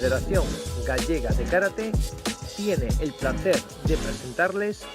Federación Gallega de Karate tiene el placer de presentarles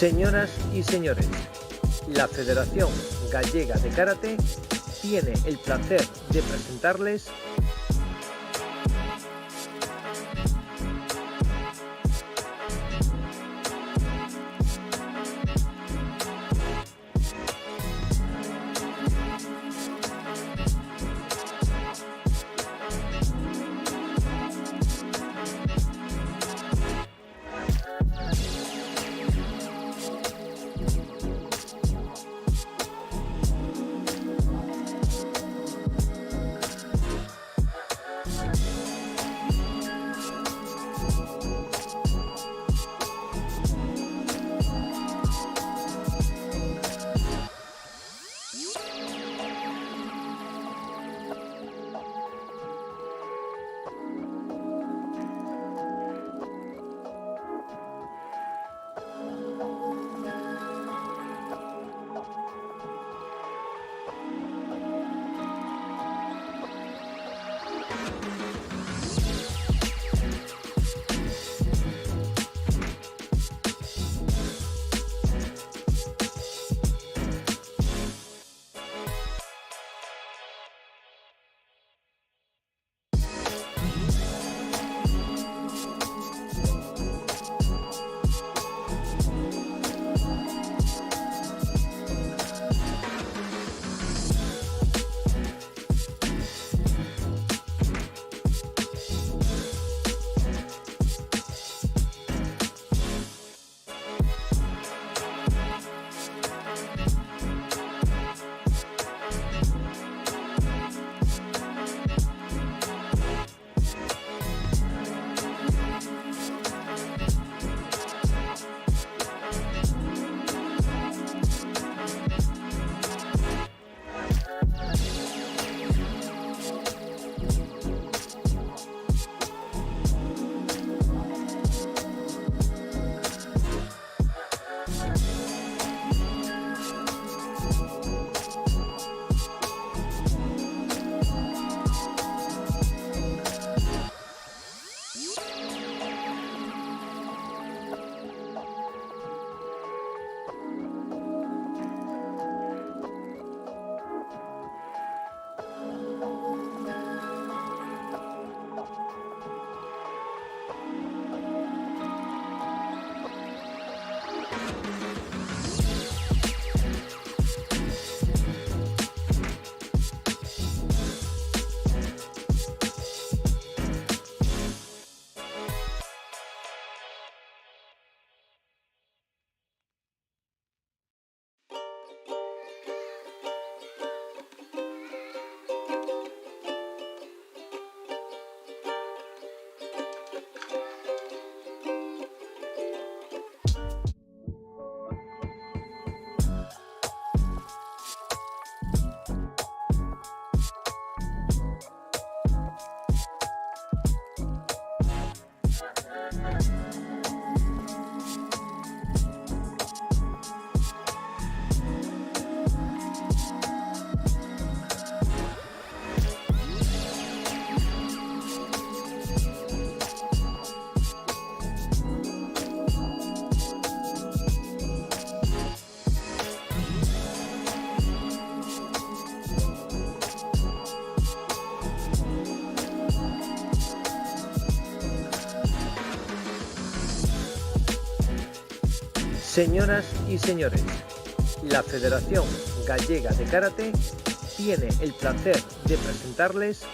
Señoras y señores, la Federación Gallega de Karate tiene el placer de presentarles Señoras y señores, la Federación Gallega de Karate tiene el placer de presentarles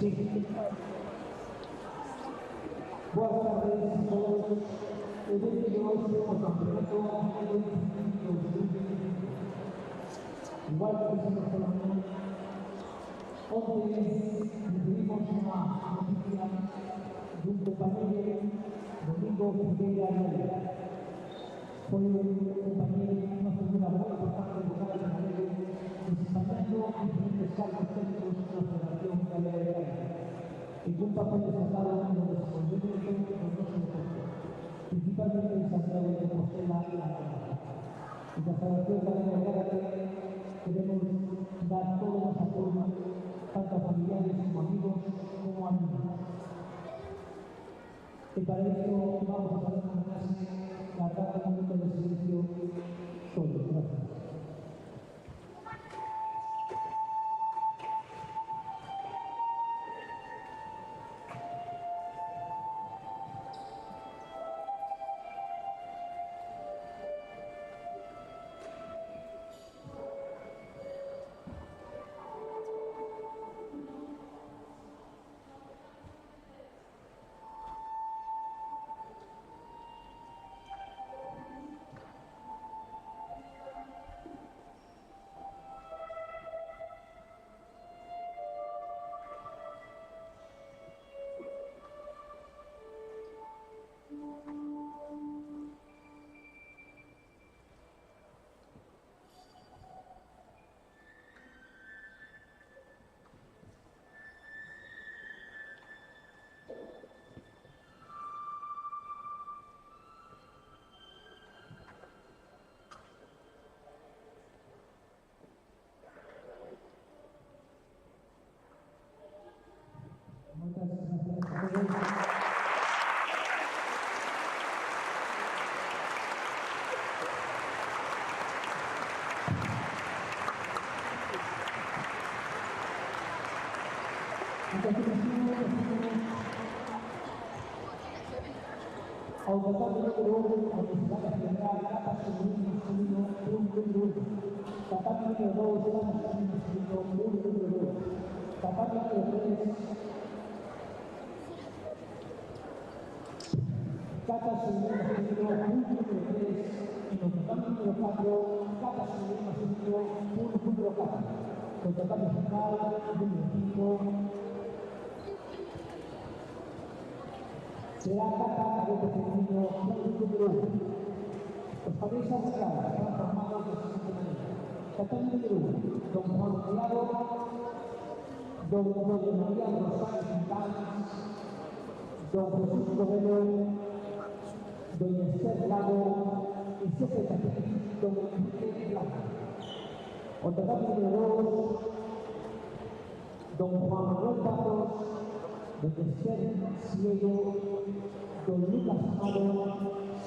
Sí. Buenas tardes a todos. El día de hoy tenemos campeonato igual que hicimos por la mañana. Hoy recibimos una noticia de un compañero, Domingo Figueira Herrera. Fue un compañero, una figura muy importante de cada canal, desempeñando diferentes cargos técnicos en la Federación Gallega de Karate, y un papel destacado en el desarrollamiento de los deportes, principalmente en Santiago de Compostela y La Coruña. En la Federación Gallega de Karate queremos dar todo los apoyo, tanto a familiares como amigos como a niños. Y para esto vamos a poner en clase la cada minuto de silencio solo. Gracias. Autocambio número 1, Universidad Federal, Cata Segundo, 1, Catán número 2, Cata Segundo, 1, Catán número 3, Cata Segundo, 1, 3, y Autocambio número 4, Cata Segundo, 1, 4. Autocambio final, número 5. Será Cata Cadete Femenino número 1. Los paneles arreglados están formados de la siguiente manera. Cata número 1, don Juan Collado, don María Rosales Quintana, don Jesús Covelo, doña Esther Lago y jefe de don Enrique Blanco. Autocambio número 2, don Juan Manuel Barros, don Esther Ciego, don Lucas Amado,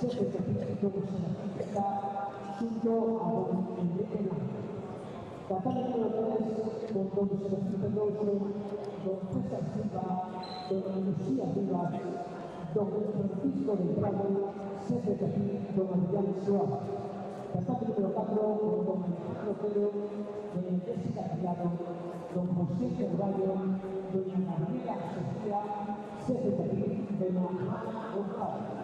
jefe de físico senatista, junto a don Enrique Blanco. Catán número 3, con don Sebastián Pedroso, don César Silva, don Lucía Rivas, don Francisco del Prado, jefe de don Adrián Suárez. Catán número 4, con don Alejandro Pérez, doña Jessica Tallado, don José Cervallo, doña Gabriela Sofía, jefe de doña Ana González.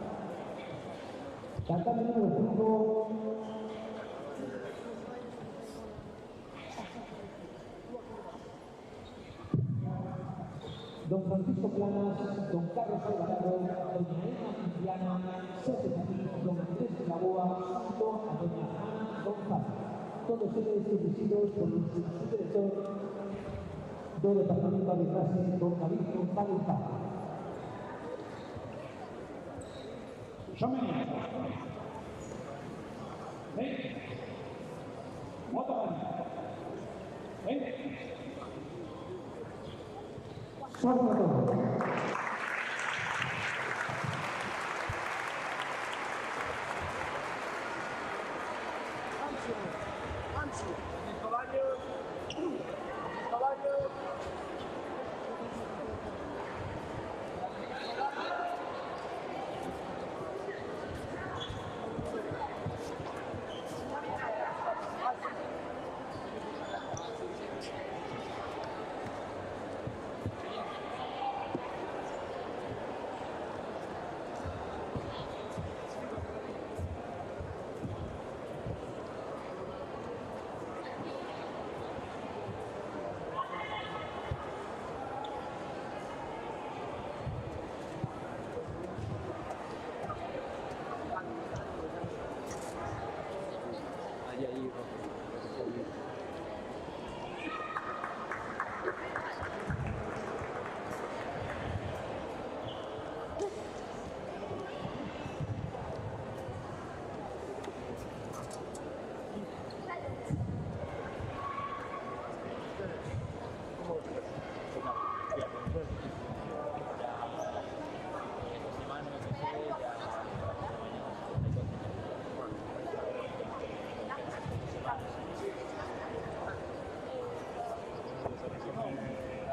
Catán número 5, don Francisco Planas, don Carlos Alvarado, doña Emma Quintiana, jefe de don Andrés de la Boa, junto a doña Ana González. Todos ellos dirigidos por el subdirector del Departamento de Clases, don David González Paz. Llamen. Ven. Otra vez. Ven. Suelta todo.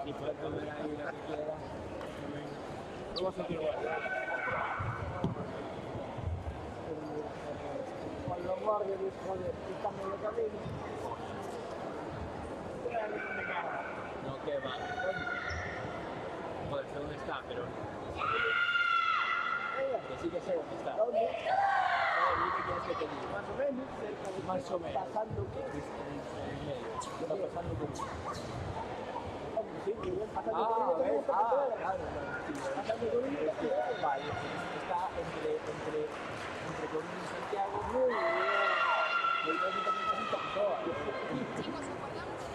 Y puedes volver a ir a que quieras. No vas a tirar. Cuando guardia dice, joder, estás medio camino. No, que va. Joder, sé dónde está, pero... Que sí que sé dónde está. ¿Dónde? ¿Qué quieres que te diga? Más o menos. Más o menos. Pasando qué? En medio. Está pasando qué? Sí, claro. Vale, está entre Coruña y Santiago. Muy bien. Chicos, acordamos de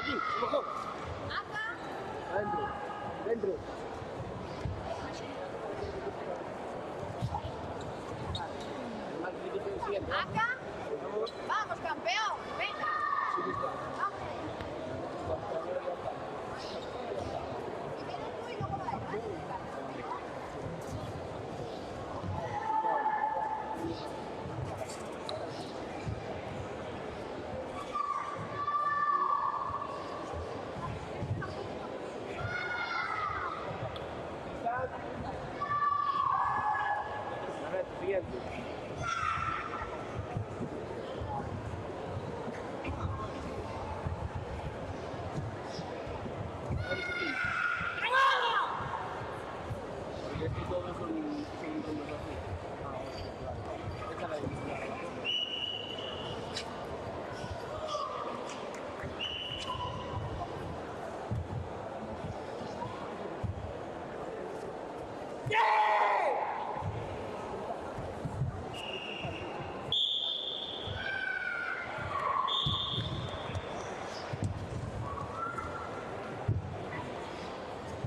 Aquí, mejor. Acá. Adentro. Dentro. Acá. Vamos, campeón. Venga. Vamos. Primero tú y luego va él, ¿vale? Siguiente. Porque es que todos son tontos así. Claro. Esta es la diferencia.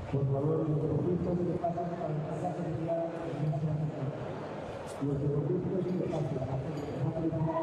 Por favor, los deportistas que pasan para el pasaje de la mesa central. Los deportistas que pasan para el pasaje de la mesa central.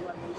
Igual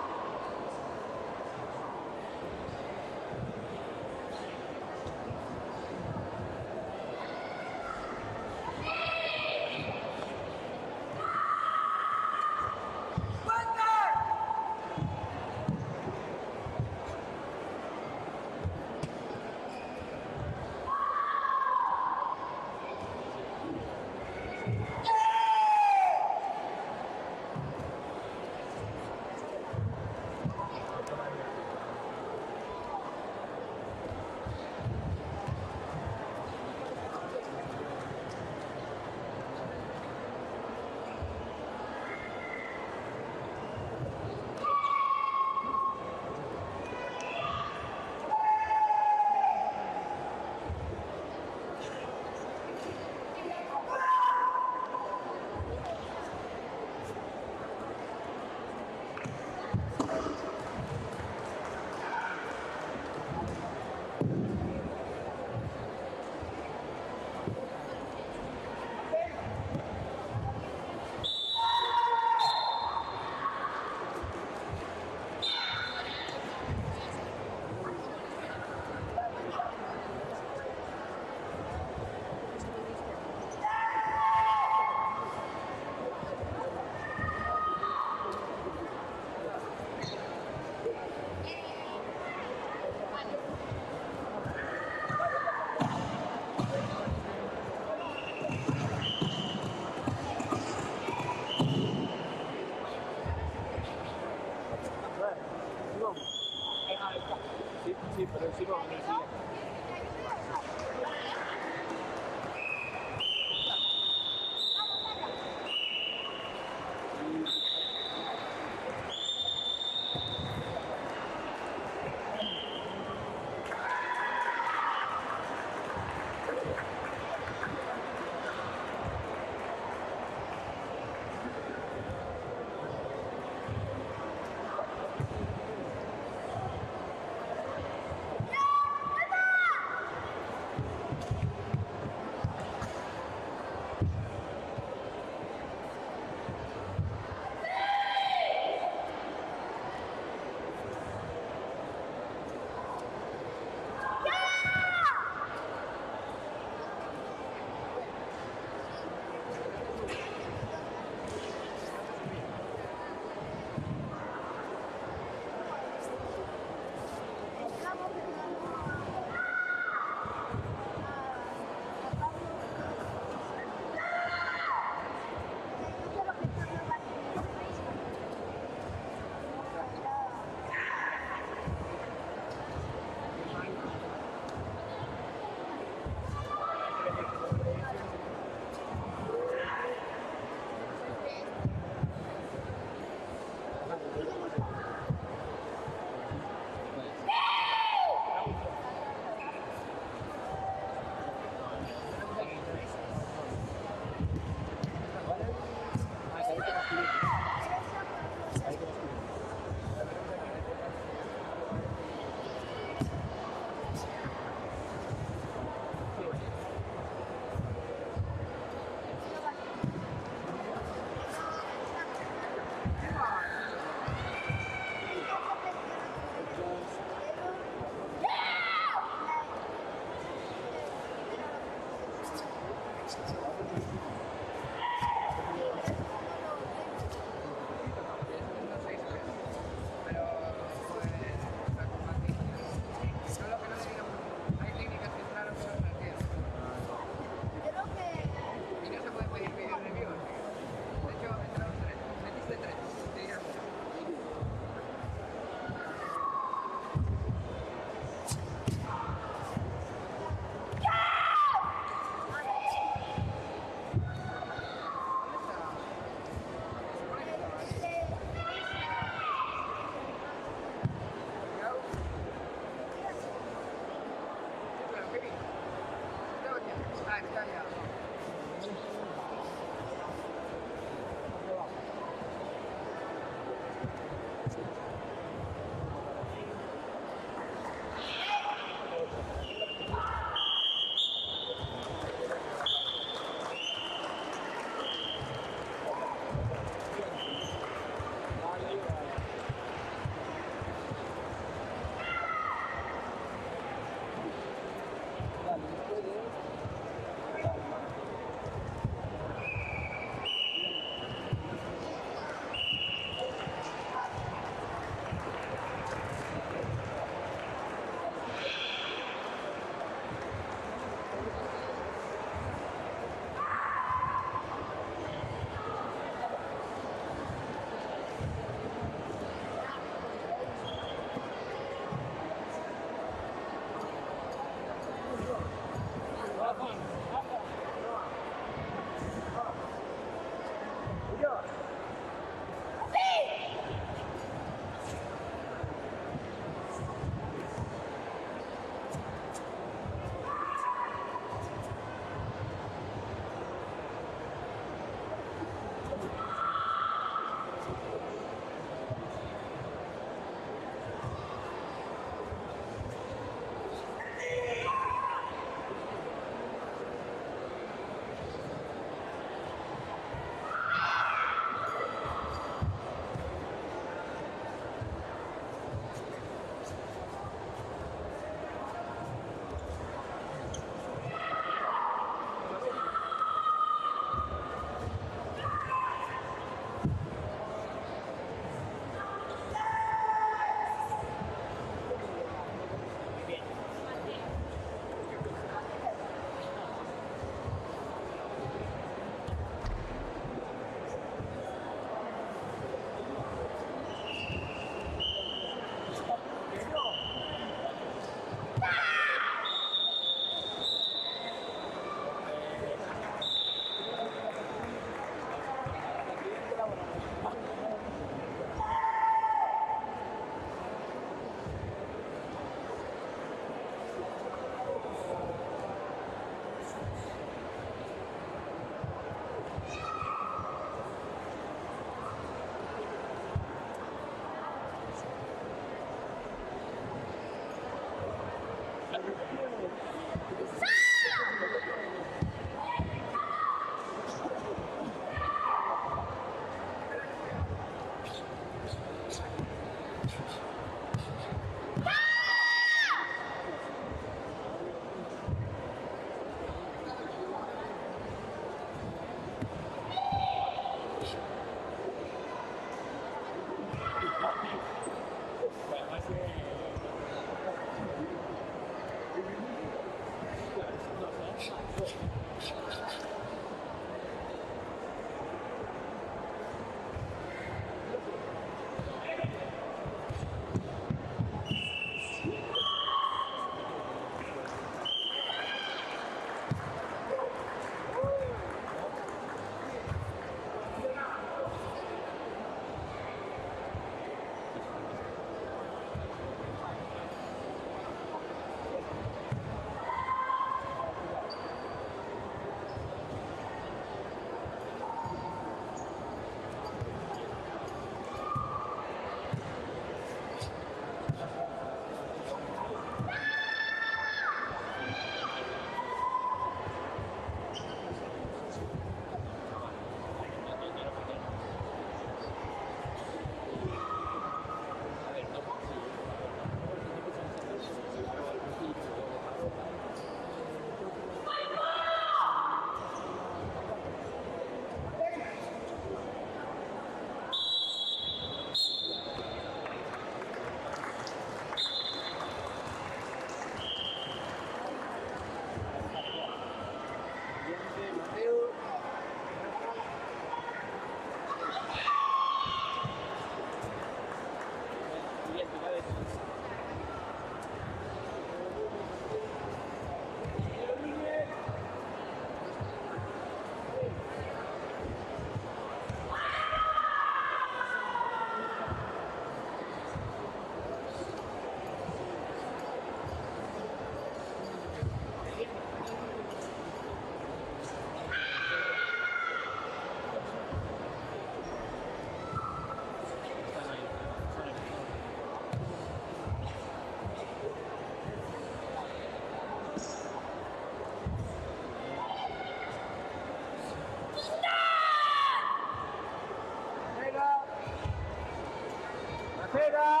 ¡Fuera!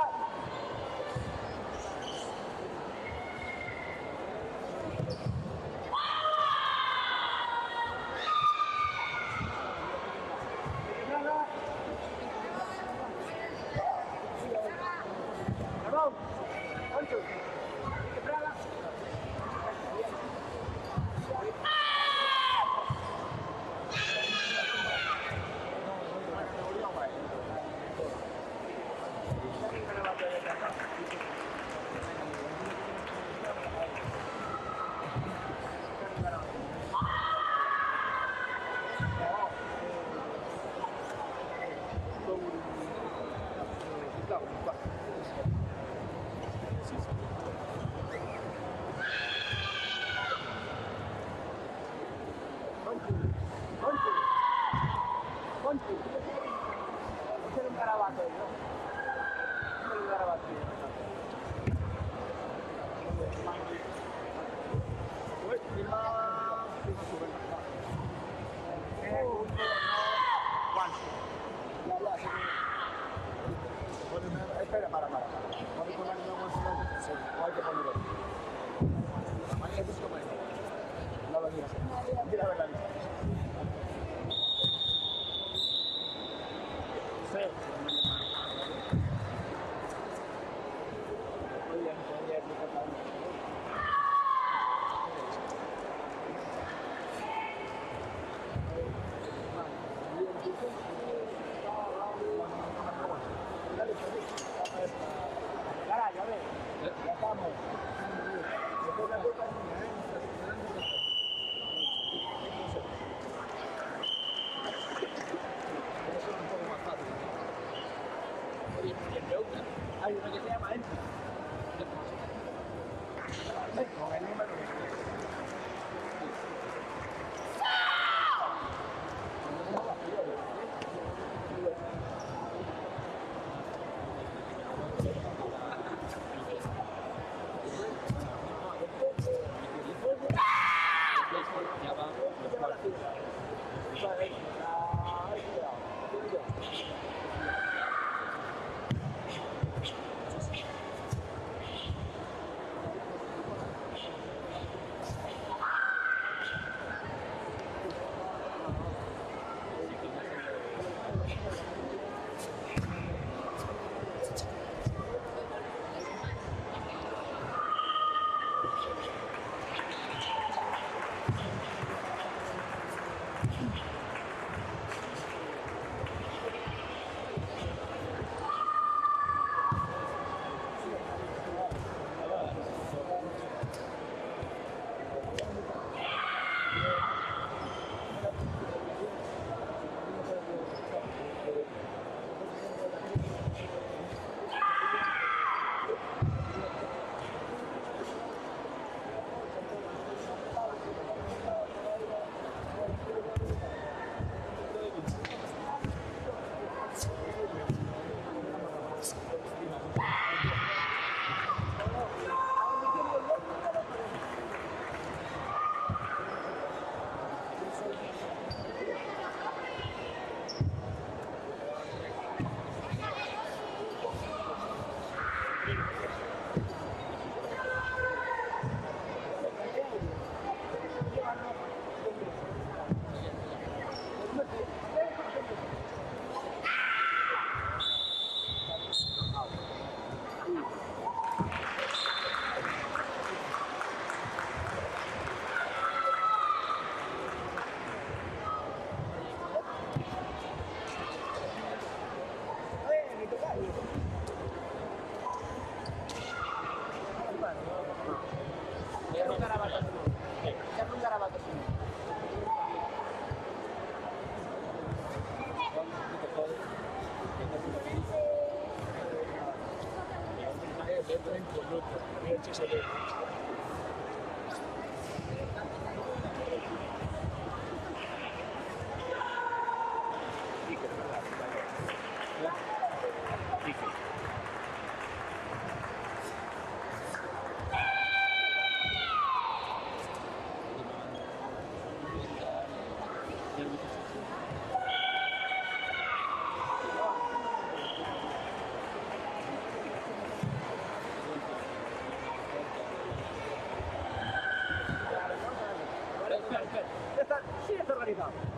Ramón, Poncho, ¿qué praga? Poncho, hacer un garabato, ¿no? Hacer un garabato. Espera, para. Vamos a poner una bolsa de o hay que ponerlo. Mañana es como esto. La verdad. Mira la lista. Sí. Caray, a ver, ya estamos. Después la culpa es mía, hay uno que se llama Entra. Con el número gallega.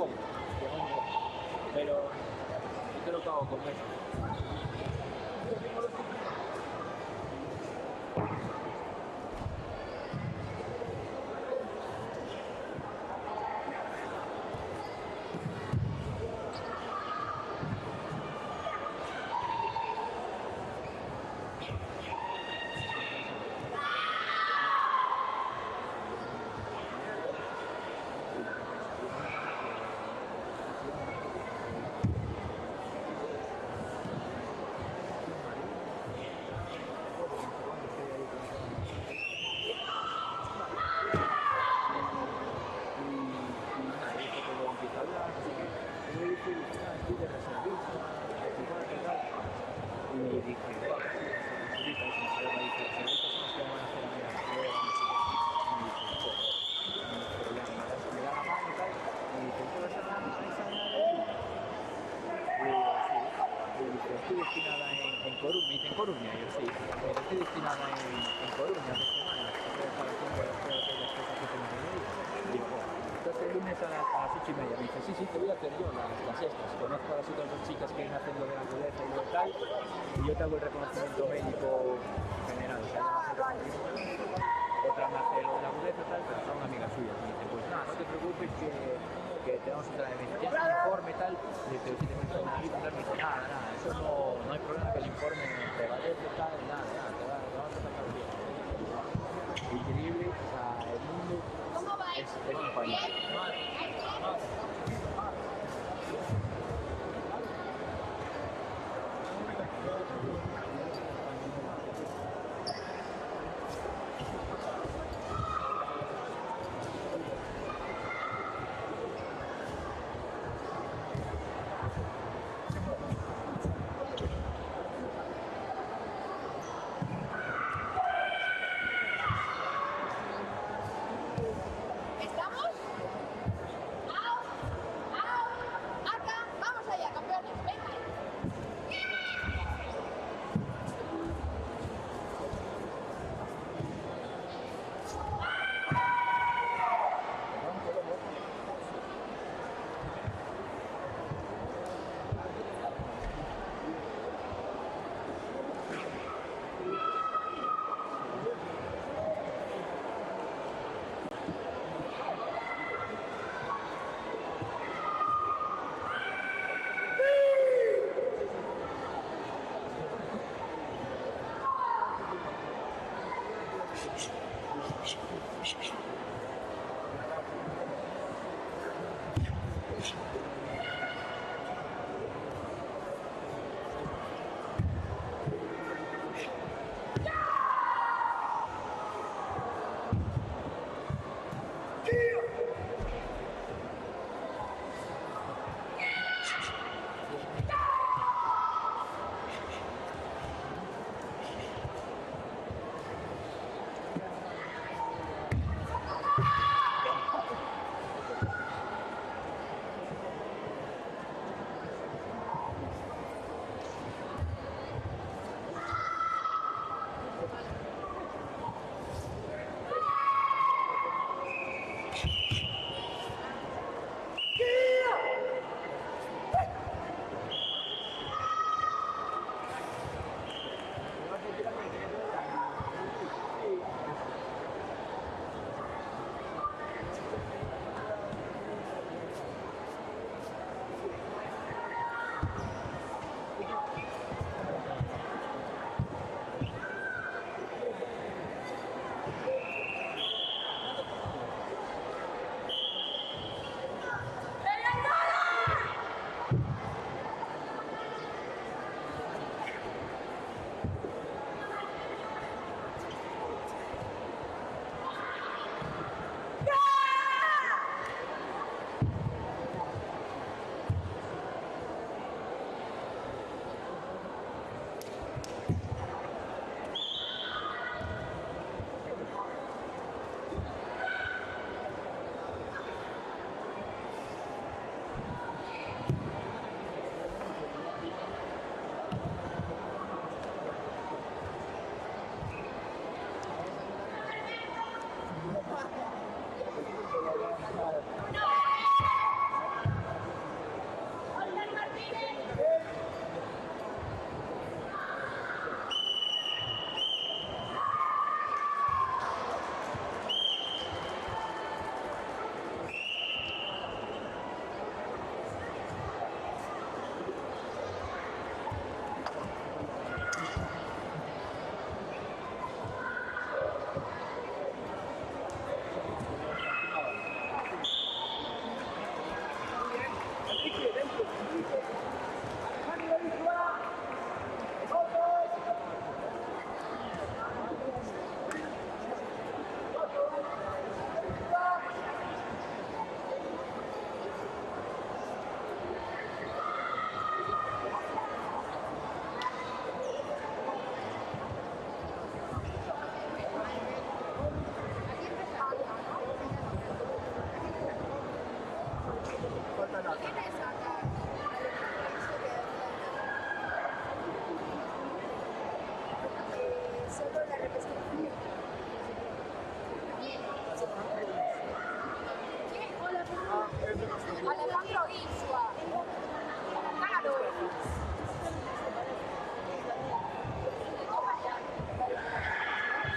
como, pero yo te lo cago con eso. Estoy destinada en Coruña, me dice en Coruña, yo sí, estoy destinada en Coruña 2 semanas, para hacer las cosas que tengo que ir. Digo, entonces el lunes a las 8:30 me dice, sí, te voy a hacer yo las estas, conozco a las otras 2 chicas que vienen haciendo de la naturaleza y lo tal, y yo te hago el reconocimiento médico general, o sea, otra me hace lo de la agudeza tal, pero son amigas suyas, y me dice, pues nada, no te preocupes que te vamos a traer, me dice, ¿tienes un informe tal? Y dice, si te metes una lista, me dice, nada, eso no hay problema que el informe te vaya a tal, nada, te vamos a pasar bien. Increíble, o sea, el mundo ¿Cómo va? es un país. ¿Estamos?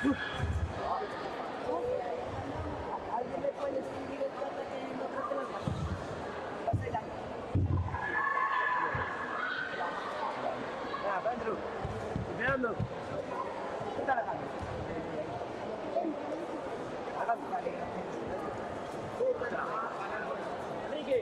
¿Alguien me puede escribir el plata que no creo que las manos? Pasa el año. Ya, Andrew. Esperando. ¿Qué tal acá? Enrique.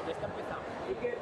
Ya está empezando. ¿Qué quieres?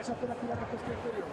¿Vas a hacer aquí la respuesta exterior?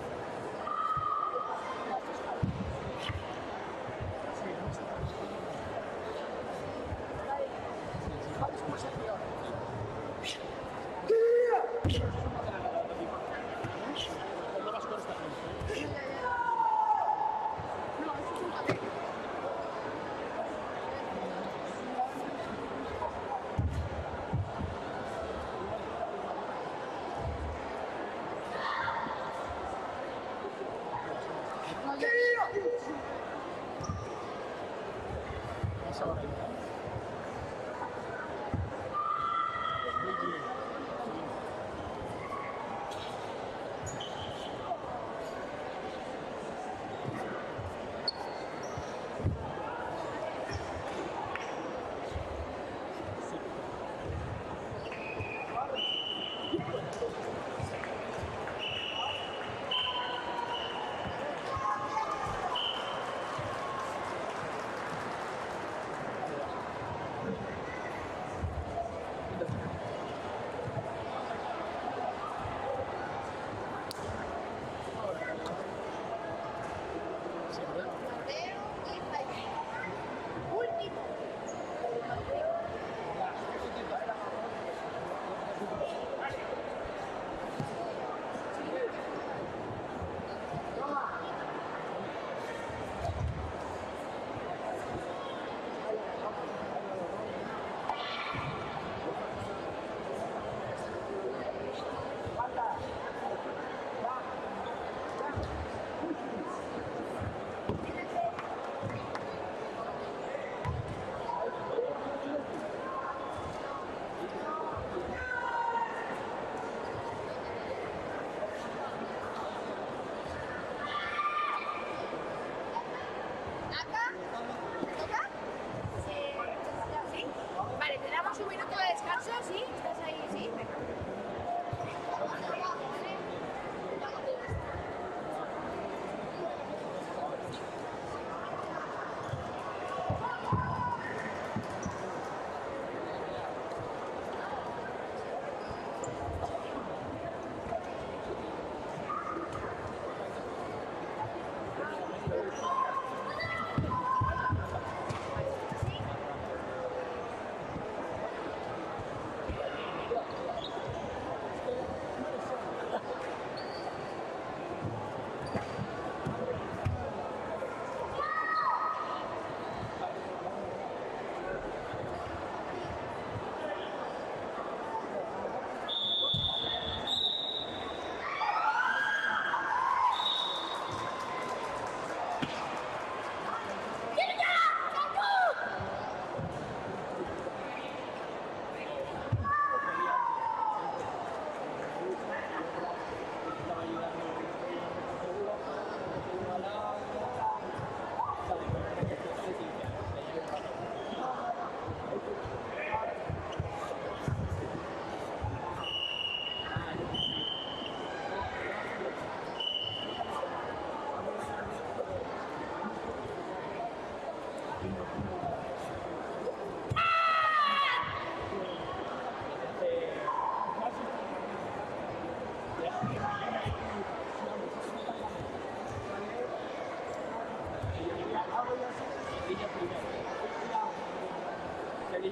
¿Acá? ¿Te toca? ¿Sí? Vale, te damos un minuto de descanso, ¿sí? ¿Estás ahí? ¿Sí? Venga.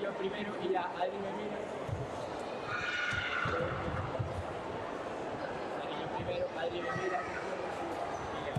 Yo primero y ya Adri me mira. Yo primero, Adri me mira. Y ya.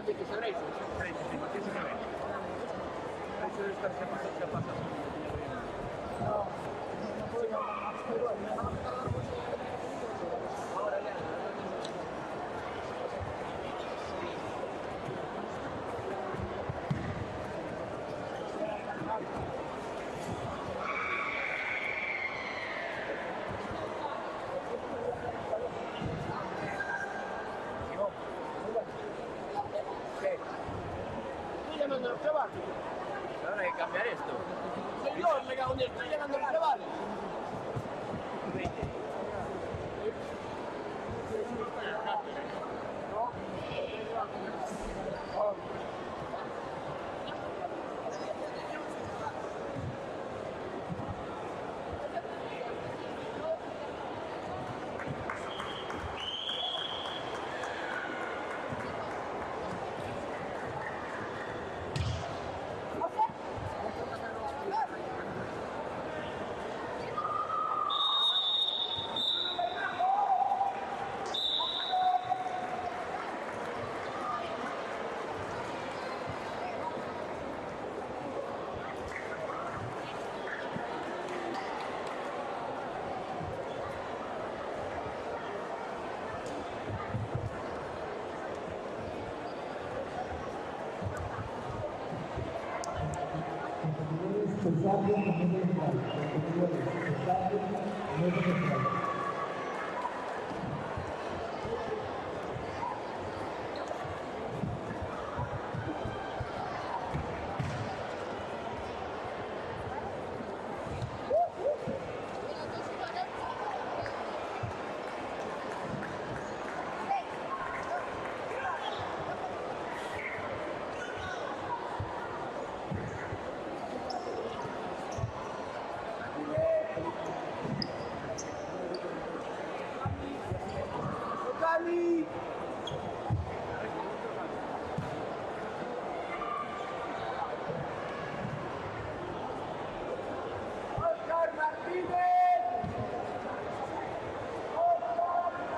Oggi che saprei? 13, ma che si vede? Penso di stare sempre passato. No, non puoi andare a provare. Allora hay que cambiar esto. Yo me cago en el estoy llegando a probar. Cesario Jiménez Vidal, competidores, Cesario Jiménez Vidal. Cali! Oscar Martínez! Oscar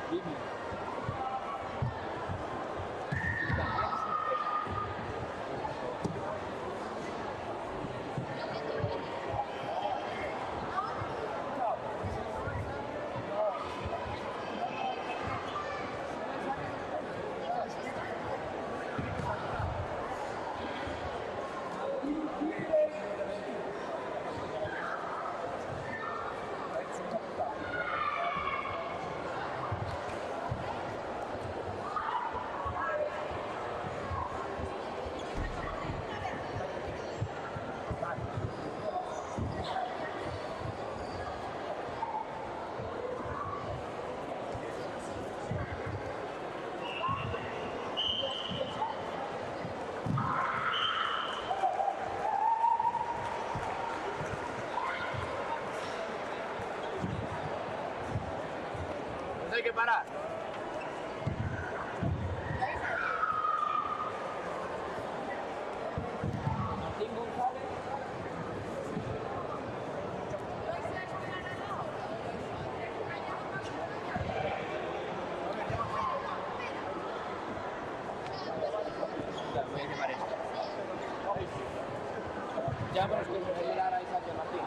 Martínez! hay que parar. Martín González. Voy a llamar esto. Ya, pero es que voy a ayudar a Isaac y a Martín.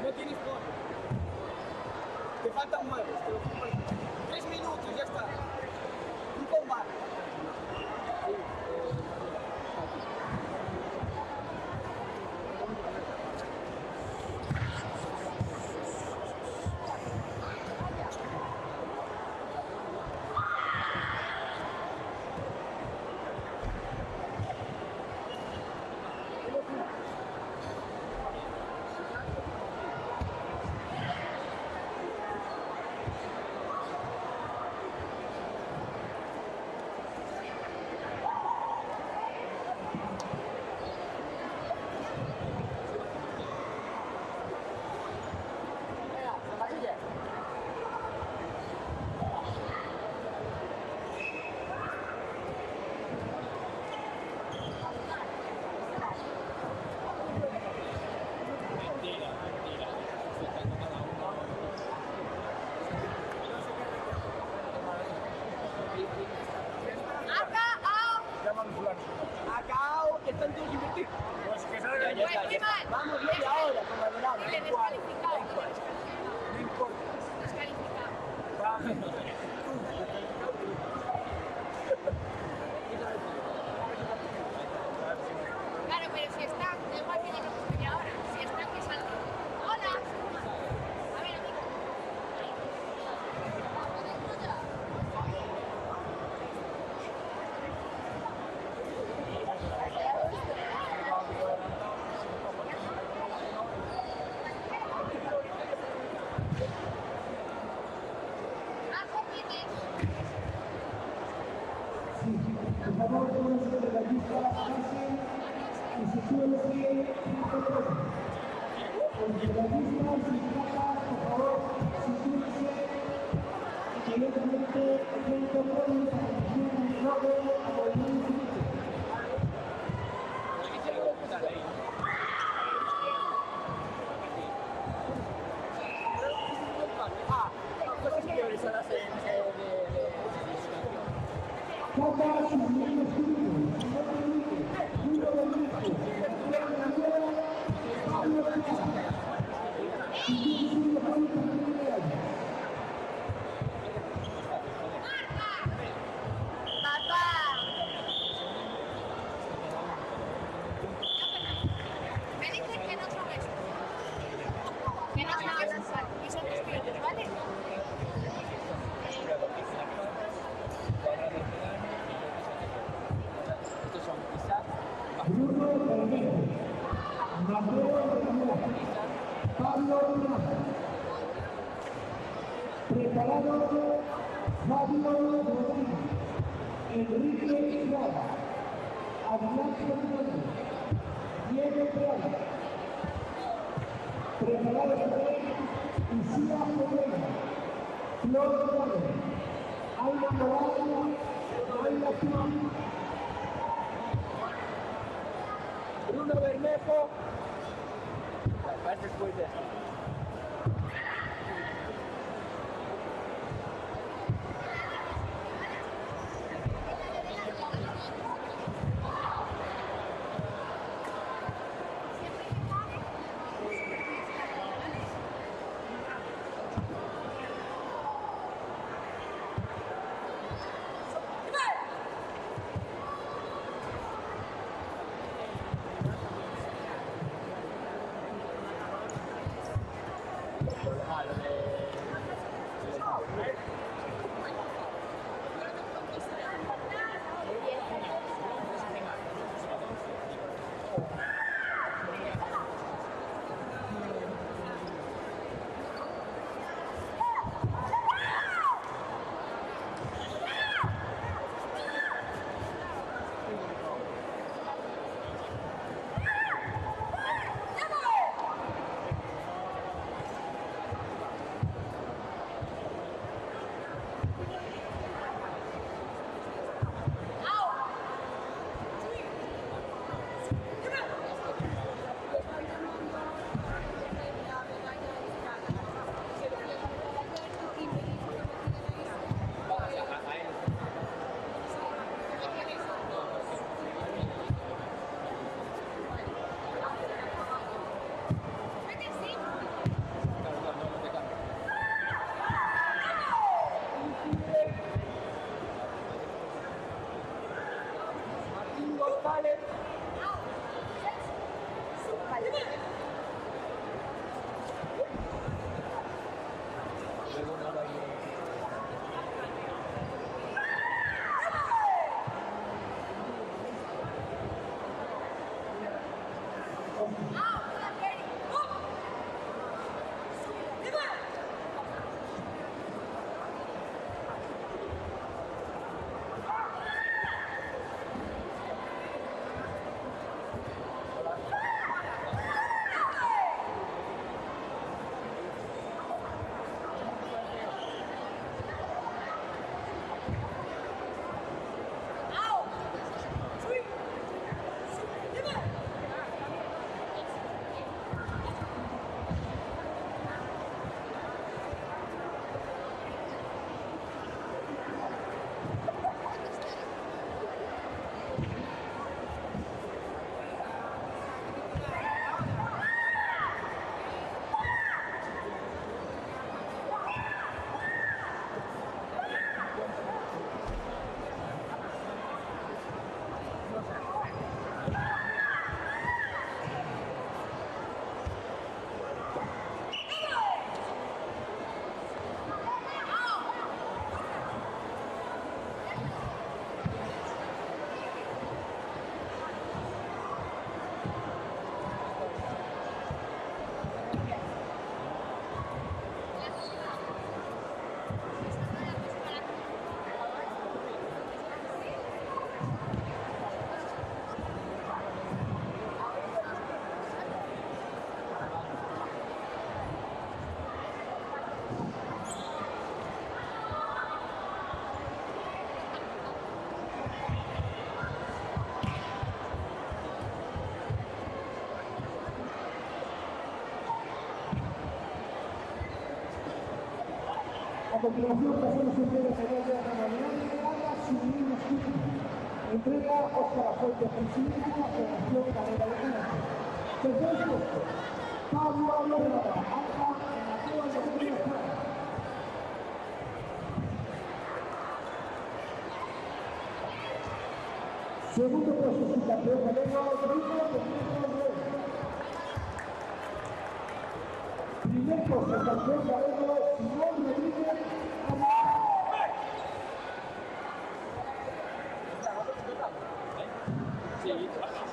No tienes gol. Te faltan manos. 3 minutos, ya está. Un combate. Acao, que están todos invertidos. Pues que salga Pues muy mal. Vamos, media hora con Maldonado. Dile descalificado. No importa. Descalificado. Claro, pero si están, da igual que lleguemos media hora. Si están, que salgan. Hola. A ver, amigo. Por favor, pónganse de la lista base y sitúense porque la lista significa, por favor, sitúense inmediatamente frente a todos para que el logo a movimiento infinito. Cosas que son las de Cada siguiente estudio, no permite, uno de minutos, Me dicen que no son estos. Que no son estos. Y son tus clientes, ¿vale? Estos son Isaac, Bruno Bermejo, Mateo Bermejo, Pablo Plaza. Preparado Fabio Rodríguez, Enrique Estrada, Adrián Fernández, Diego Prada. Preparado también Isía Moreno, Flor Moreno, Alma Morales, Alma Cruz. Bruno Bermejo. vas después de esto. A continuación pasamos a entrega general de la mañana a su misma escucha. Entrega Óscar Afuerte, presidente de la Federación Gallega de Karate. Tercer puesto, Pablo Lorada, alta en la prueba de primera plana. Segundo puesto, su campeón galego, Rico Rodríguez. Primer puesto, campeón galego, Simón Rodríguez.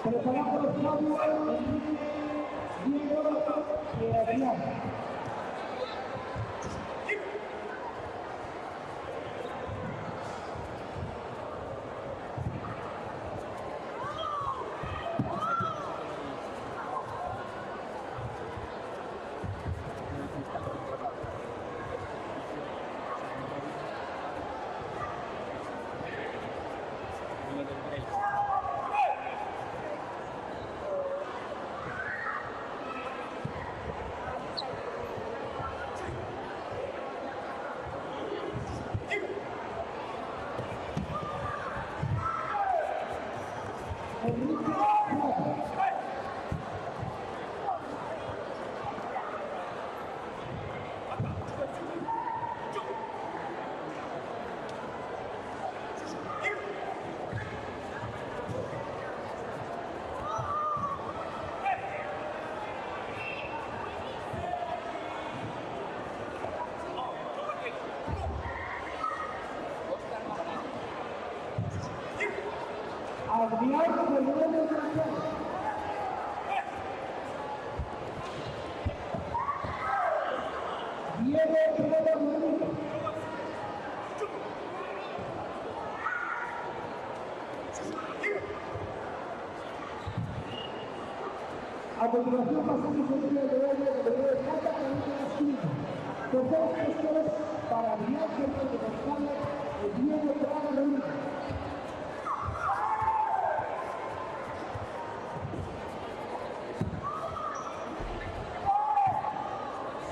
Preparamos Claudio, Diego y Adrián. Adrián Fernández González. Diego Pérez Rodríguez. A continuación pasamos el día de hoy de plata con una esquina. Con dos puestos para Adrián Fernández González y Diego Pérez Rodríguez.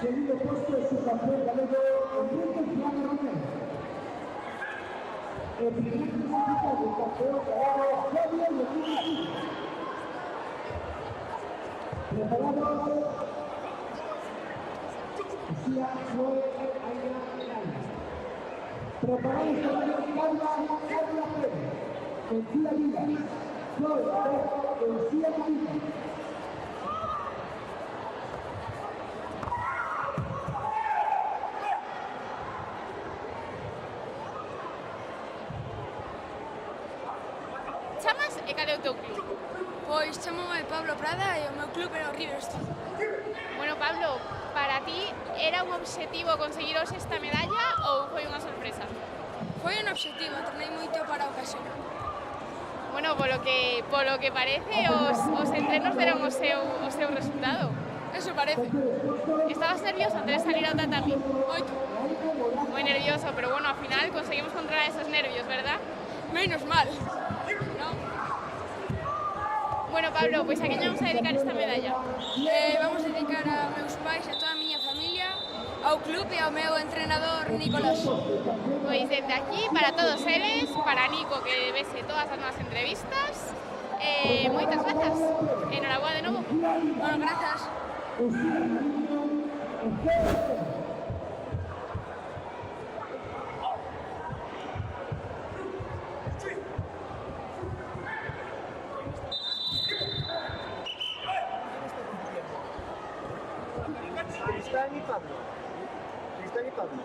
Segundo puesto es su campeón galego, Enrique Juan Romero. El primer clasificado del campeón galego, Javier Martínez. Preparados. Lucía Joel Aina. Preparados para Carla Pérez. Lucía Vida. Joel Pérez, Lucía Vida. Chamas e cal é o teu club? Pois chamome Pablo Prada e o meu club é o Riverstone. Bueno, Pablo, para ti era un obxectivo conseguiros esta medalla ou foi unha sorpresa? Foi un obxectivo, treinei moito para a ocasión. Bueno, polo que parece, os entrenos deron o seu resultado. Eso parece. Estabas nervioso antes de salir ao tatami? Moito. Moi nervioso, pero bueno, ao final conseguimos controlar esos nervios, ¿verdad? Menos mal. ¿No? Bueno, Pablo, pois a quen vamos a dedicar esta medalla? Vamos a dedicar a meus pais e a toda a miña familia, ao club e ao meu entrenador Nicolás. Pois desde aquí, para todos eles, para Nico, que vese todas as nosas entrevistas, moitas grazas. Enhorabuena de novo. Bueno, grazas. Tristán y Pablo. Tristán y Pablo.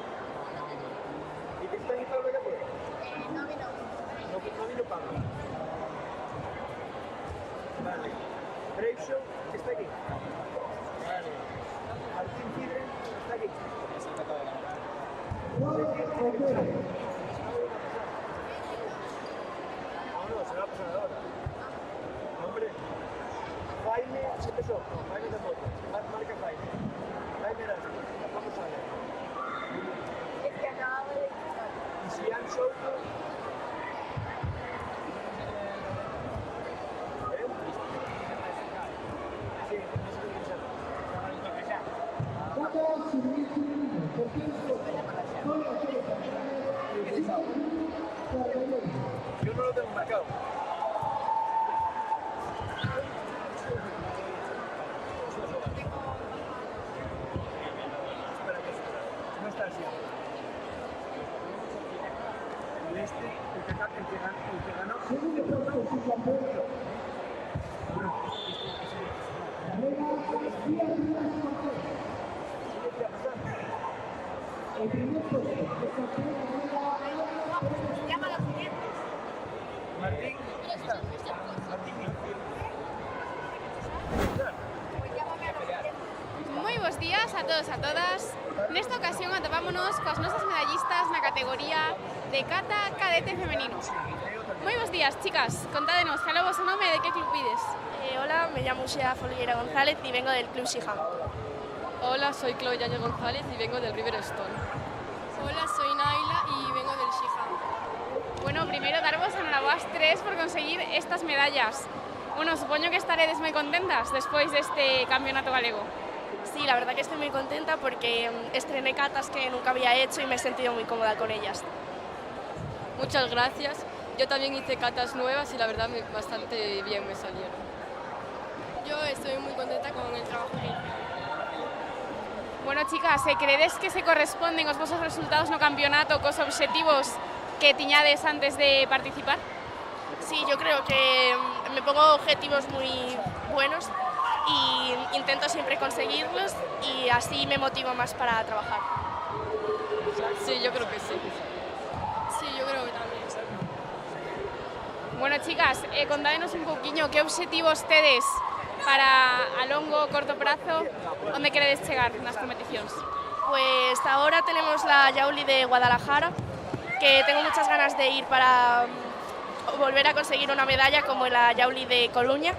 ¿Y Tristán y Pablo ya fue? No vino. No vino Pablo. Vale. Brave Show está aquí. Vale. Martín Cidre está aquí. No, se va a pasar ahora. Hombre. Jaime se empezó. Jaime de moto. Marca Jaime. Jaime Erasmus. Vamos a ver. Es que acababa de... Y si han Souto. Sí, yo no lo tengo marcado. No está así. Y el que ganó. Llama a los clientes. Martín, está. Martín. Moi bons días a todos e a todas. Nesta ocasión atopámonos coas nosas medallistas na categoría de kata cadete femenino. Moi bons días, chicas. Contádenos, cal é o vosso nome e de que club pides? Hola, me llamo Xea Folgueira González y vengo del Club Sijam. Hola, soy Chloe Yañez González y vengo del Riverstone. Hola, soy Naila y vengo del Shiham. Bueno, primeiro darvos enhorabuás tres por conseguir estas medallas. Bueno, supoño que estaredes moi contentas despois deste campeonato galego. Sí, la verdad que estoy muy contenta porque estrené catas que nunca había hecho y me he sentido muy cómoda con ellas. Muchas gracias. Yo también hice catas nuevas y la verdad bastante bien me salieron. Yo estoy muy contenta con el trabajo que hice. Bueno, chicas, credes que se corresponden os vosos resultados no campeonato cos obxectivos que tiñades antes de participar? Sí, yo creo que me pongo objetivos muy buenos y intento siempre conseguirlos y así me motivo más para trabajar. Sí, yo creo que sí. Sí, yo creo que también. Bueno, chicas, contádenos un pouquiño que obxectivos tedes para a longo, corto prazo, onde queredes chegar nas competicións? Pues ahora tenemos la Yauli de Guadalajara, que tengo muchas ganas de ir para volver a conseguir una medalla como en la Yauli de Coruña.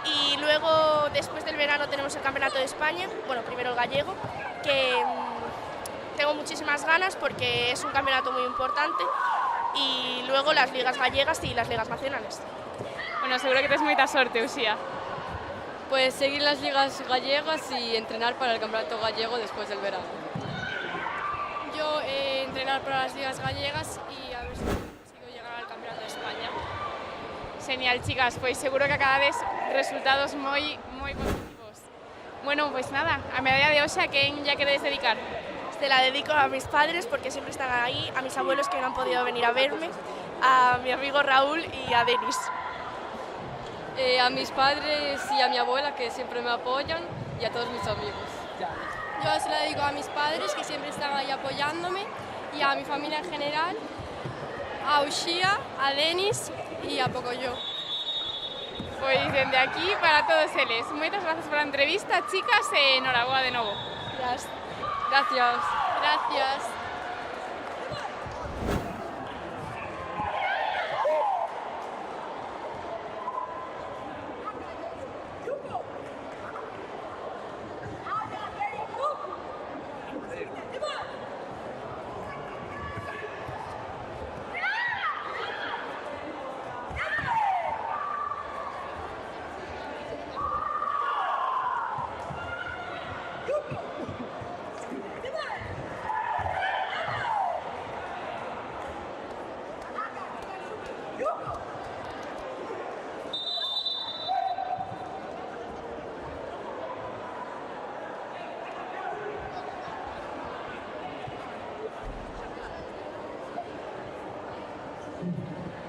Y luego, después del verano, tenemos el Campeonato de España, bueno, primero el gallego, que tengo muchísimas ganas porque es un campeonato muy importante. Y luego las ligas gallegas y las ligas nacionales. Bueno, seguro que tes moita sorte, Uxía. Pues seguir las ligas gallegas y entrenar para el campeonato gallego después del verano. Yo entrenar para las ligas gallegas y a ver si consigo llegar al campeonato de España. Genial, chicas, pois seguro que acabades resultados moi positivos. Bueno, pois nada, a medalla de hoxe a quen ya queredes dedicar? Se la dedico a mis padres porque siempre están ahí, a mis abuelos que no han podido venir a verme, a mi amigo Raúl y a Denis. A mis padres y a mi abuela que siempre me apoyan y a todos mis amigos. Yo se la dedico a mis padres que siempre están ahí apoyándome y a mi familia en general, a Uxía, a Denis y a Pocoyo. Pois dende aquí para todos eles. Moitas grazas pola entrevista, chicas, e enhoraboa de novo. Gracias. Gracias.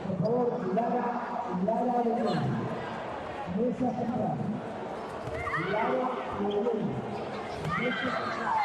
Por favor, Lara de León. Mesa central. Lara de León. Mesa central.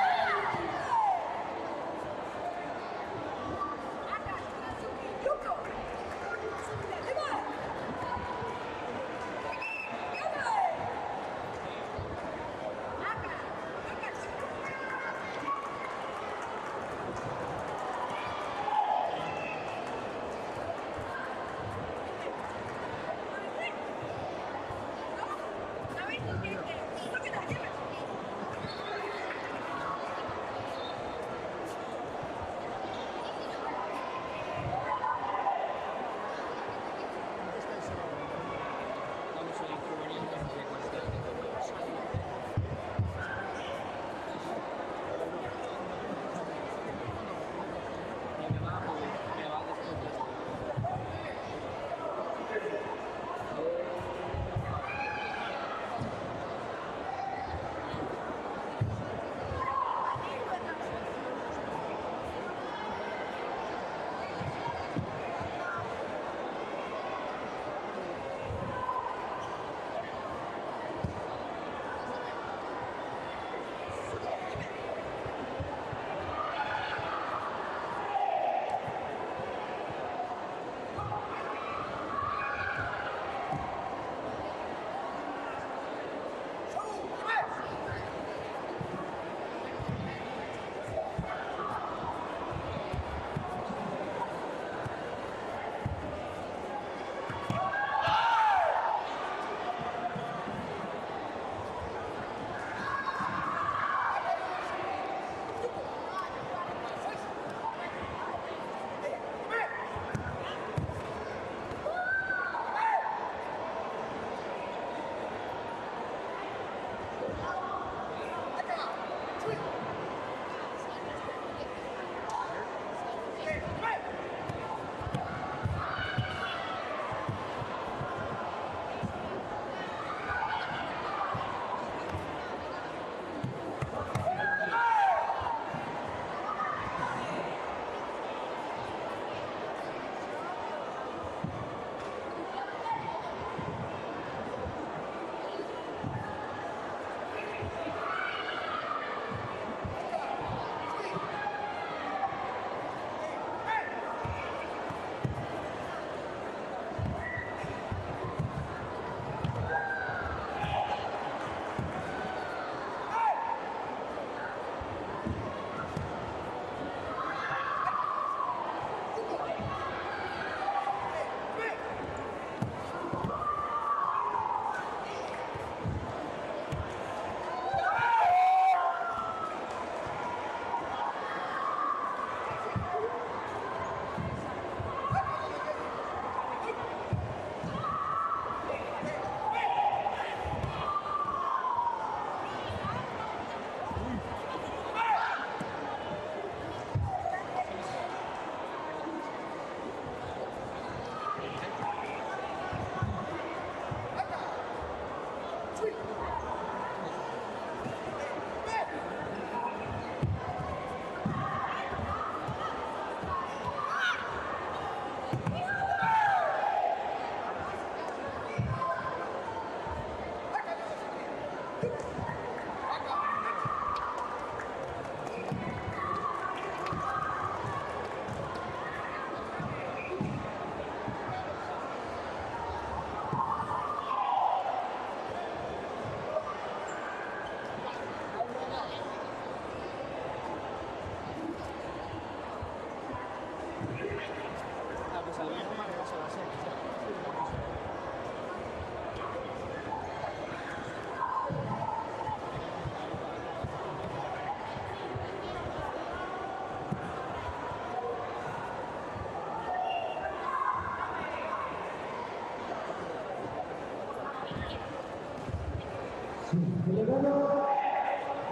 Delegado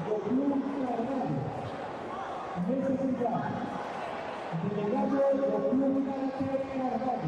del Club Carnaval, Mesa Central. Delegado del Club Carnaval.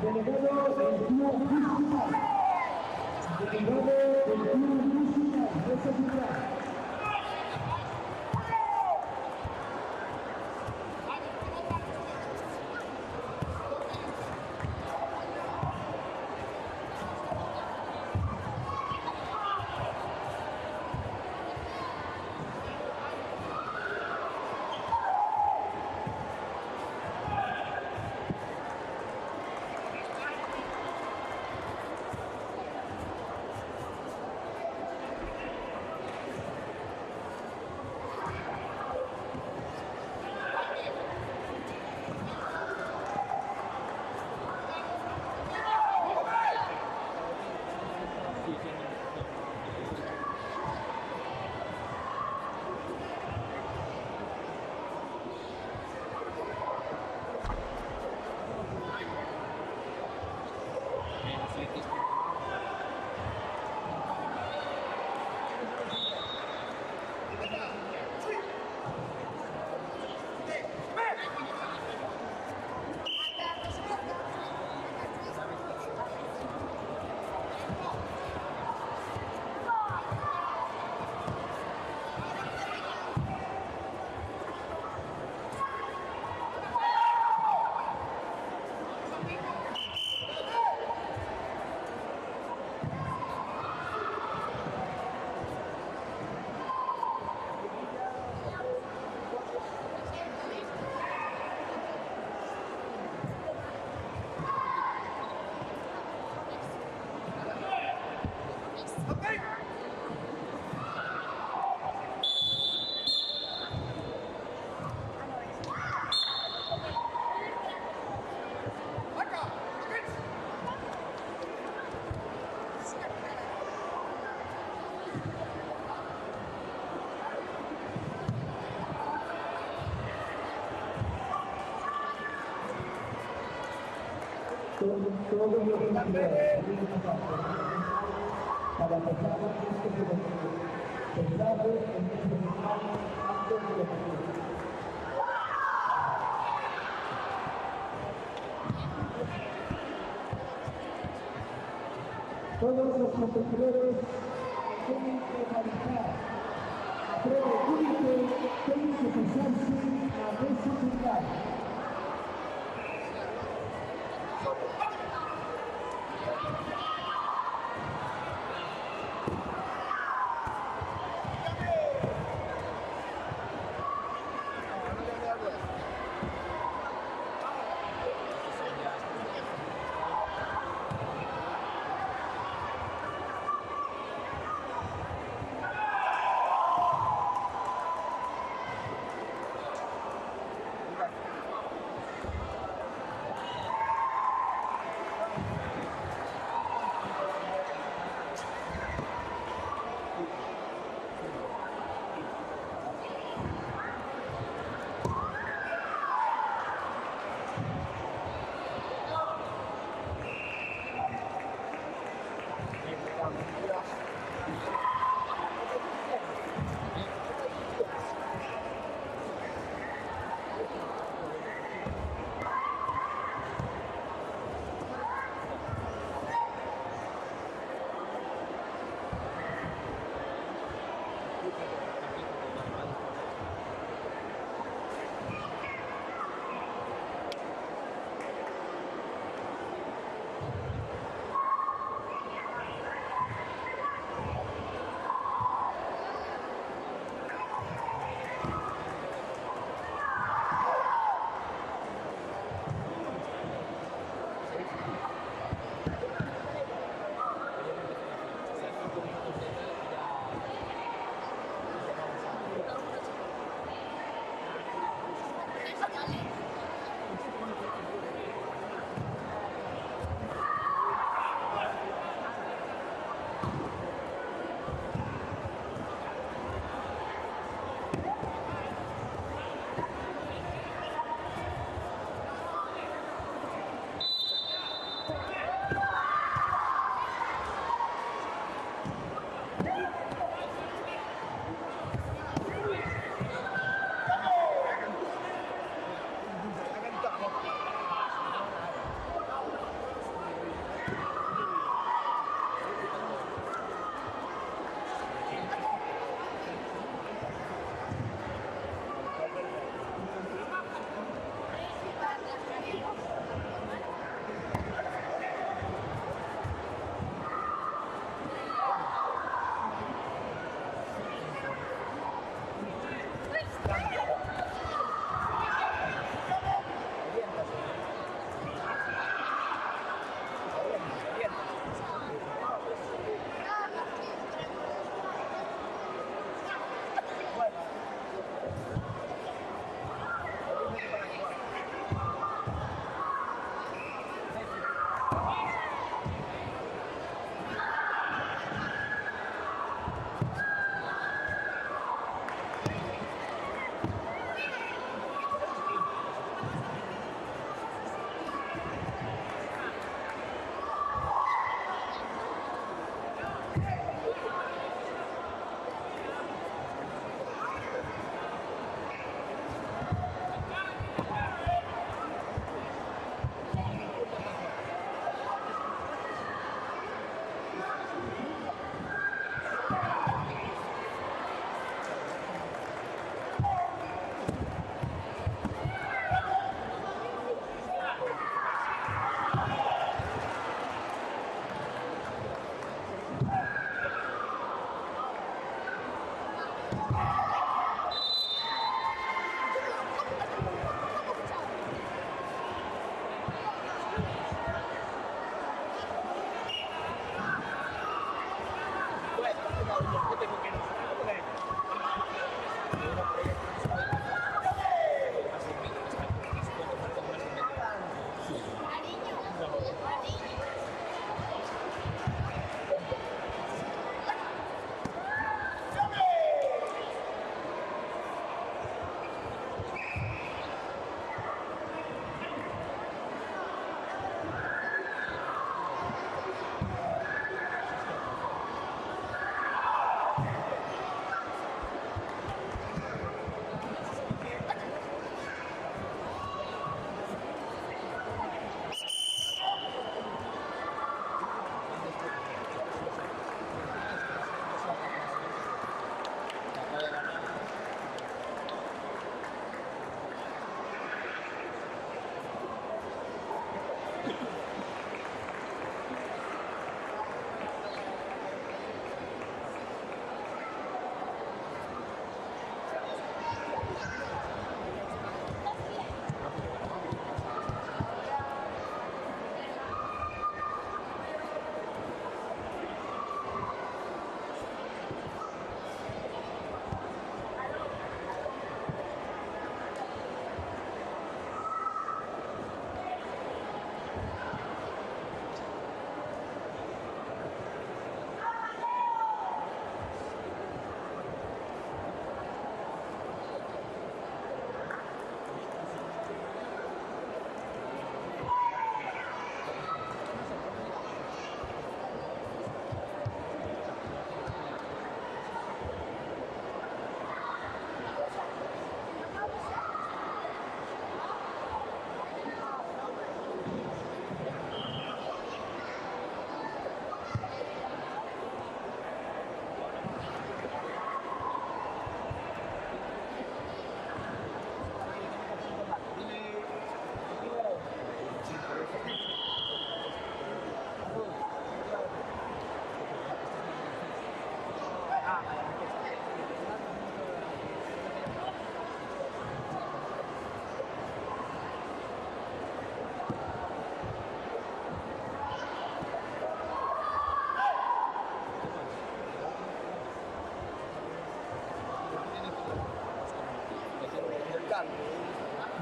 Delegado del Club Municipal. Delegado del Club Municipal, Mesa Central. Todos los que para empezar este pensado en este final antes de los todos los competidores tienen que realizar la prueba única, tienen que pasarse a mesa central.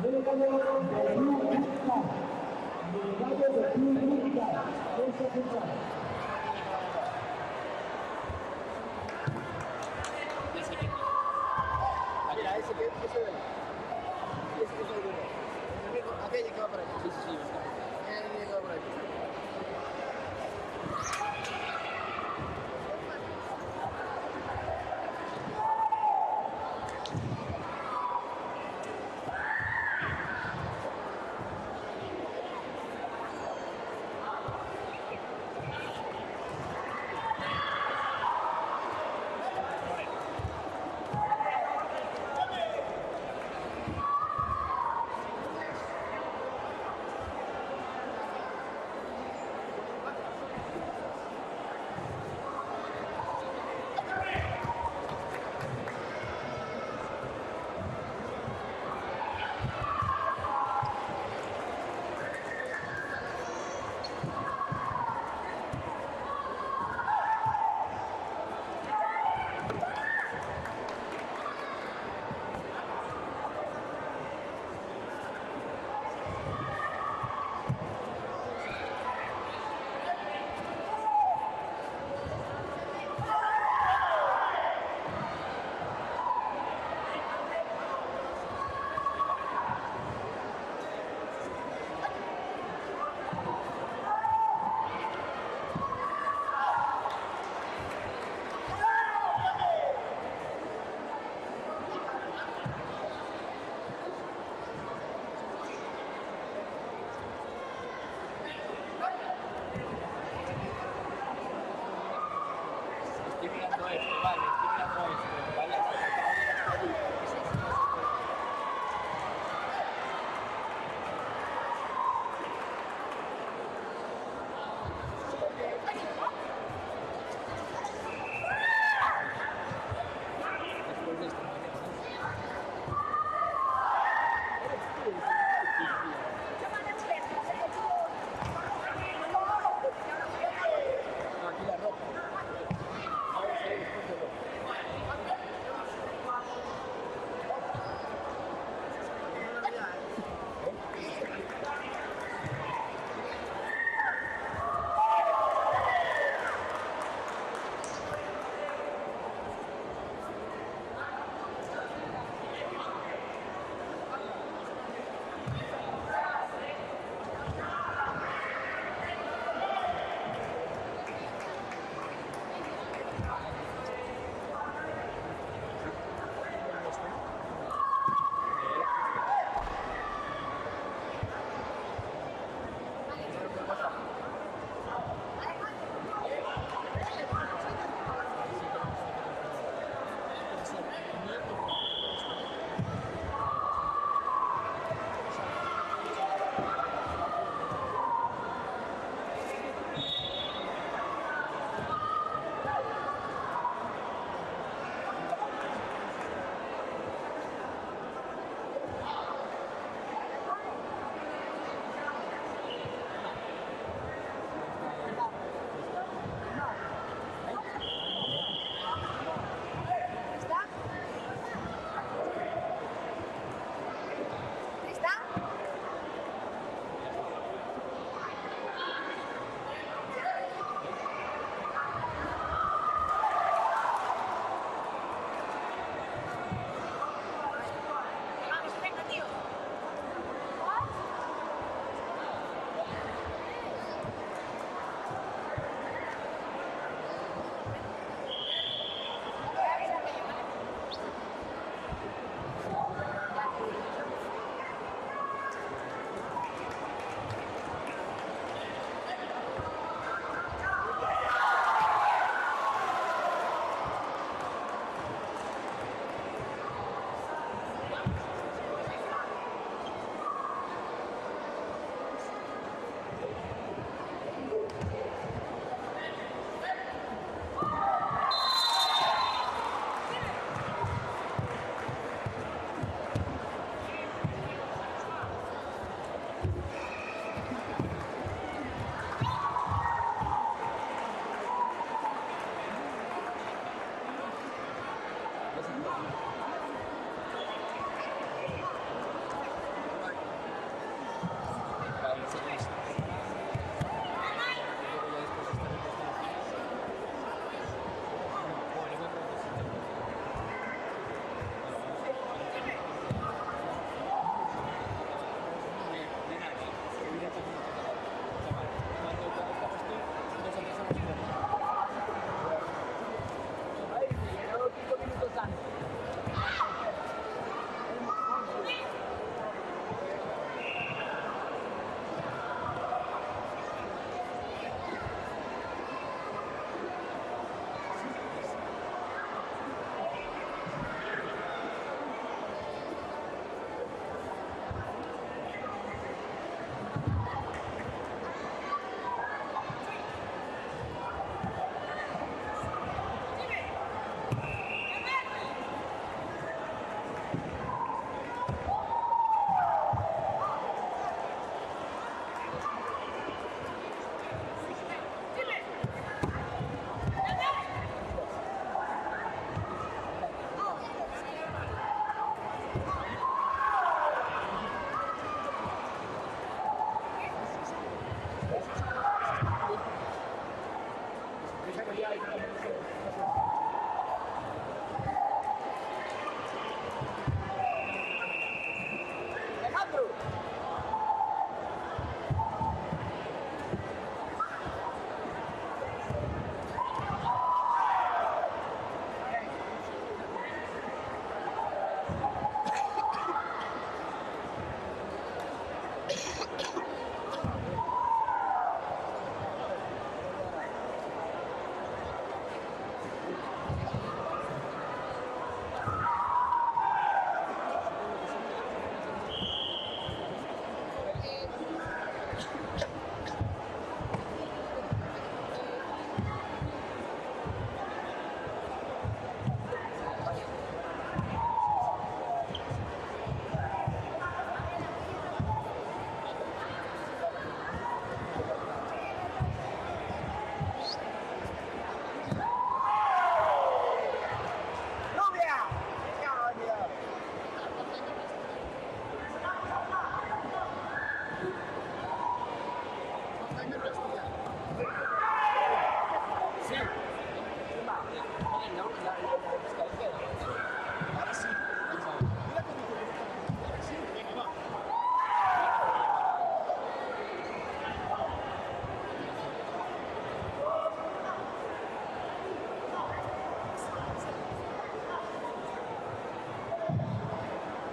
Delegado de Club Música. Delegado de Club Música. Esa central. Mira, ese de ahí. Ese es el bueno. Aquella que va para allá. Sí, sí, sí. Aquella que va para allá.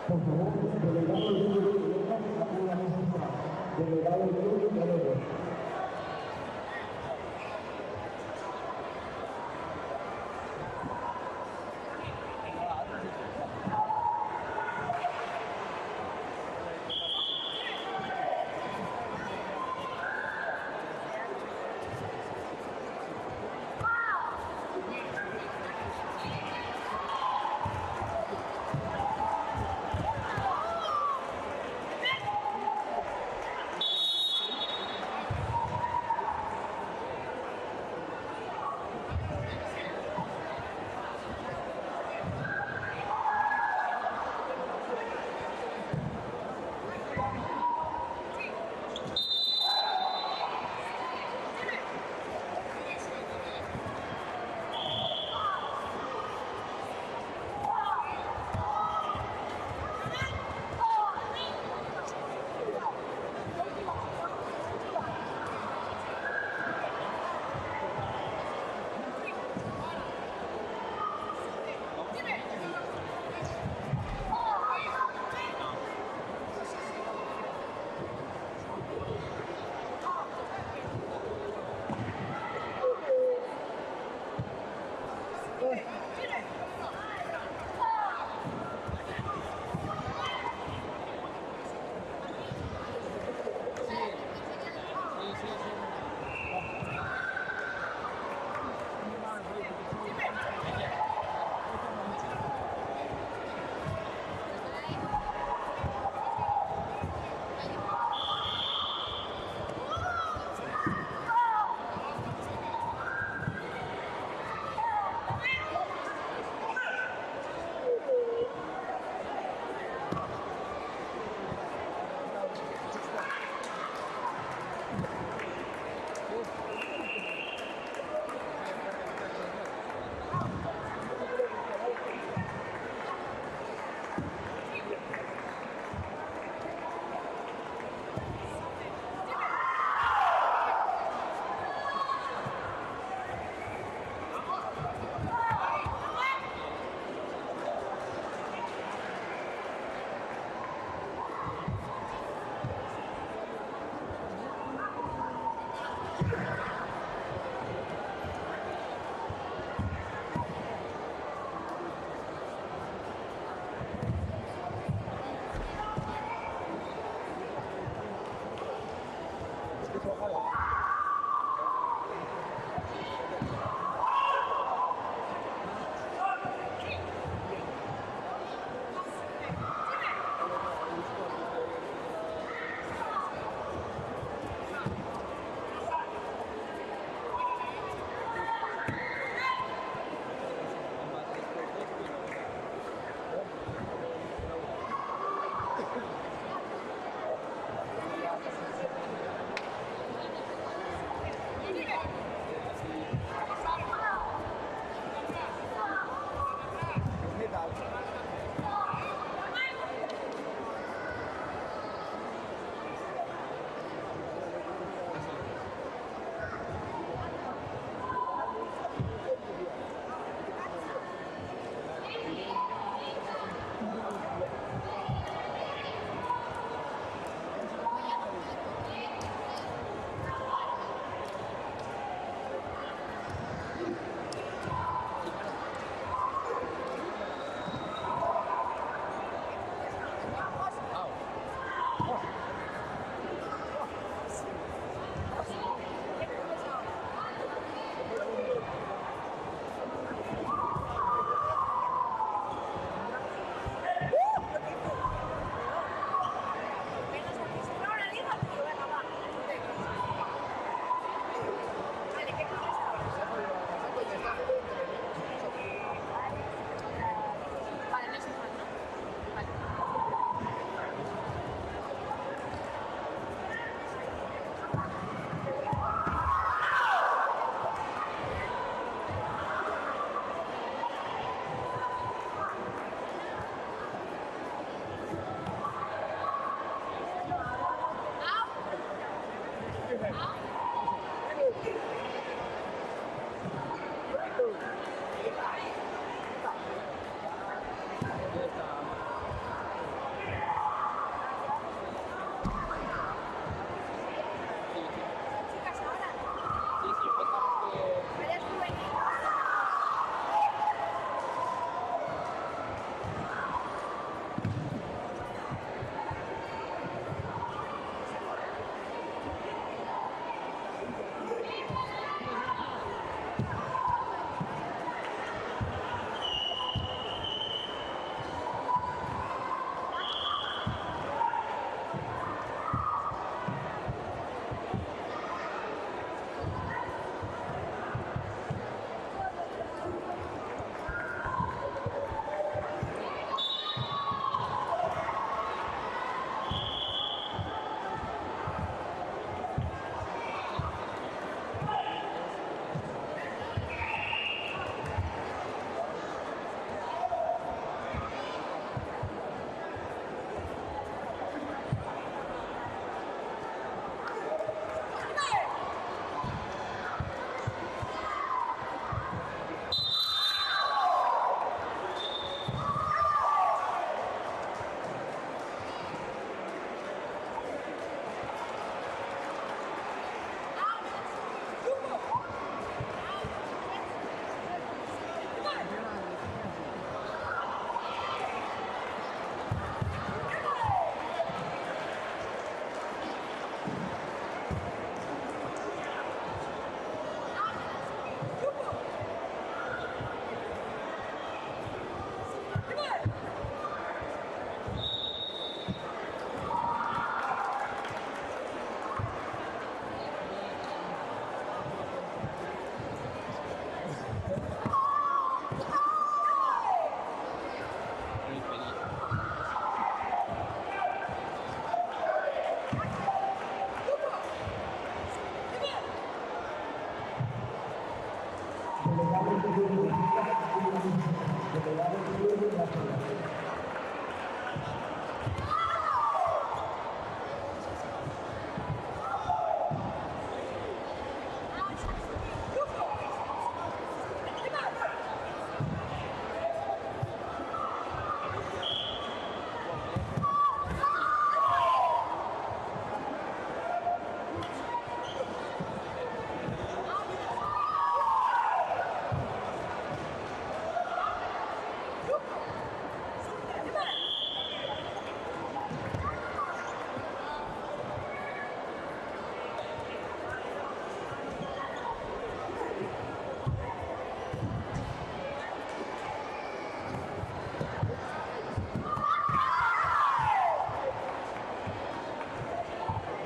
Por favor, delegado del club de delegado del club de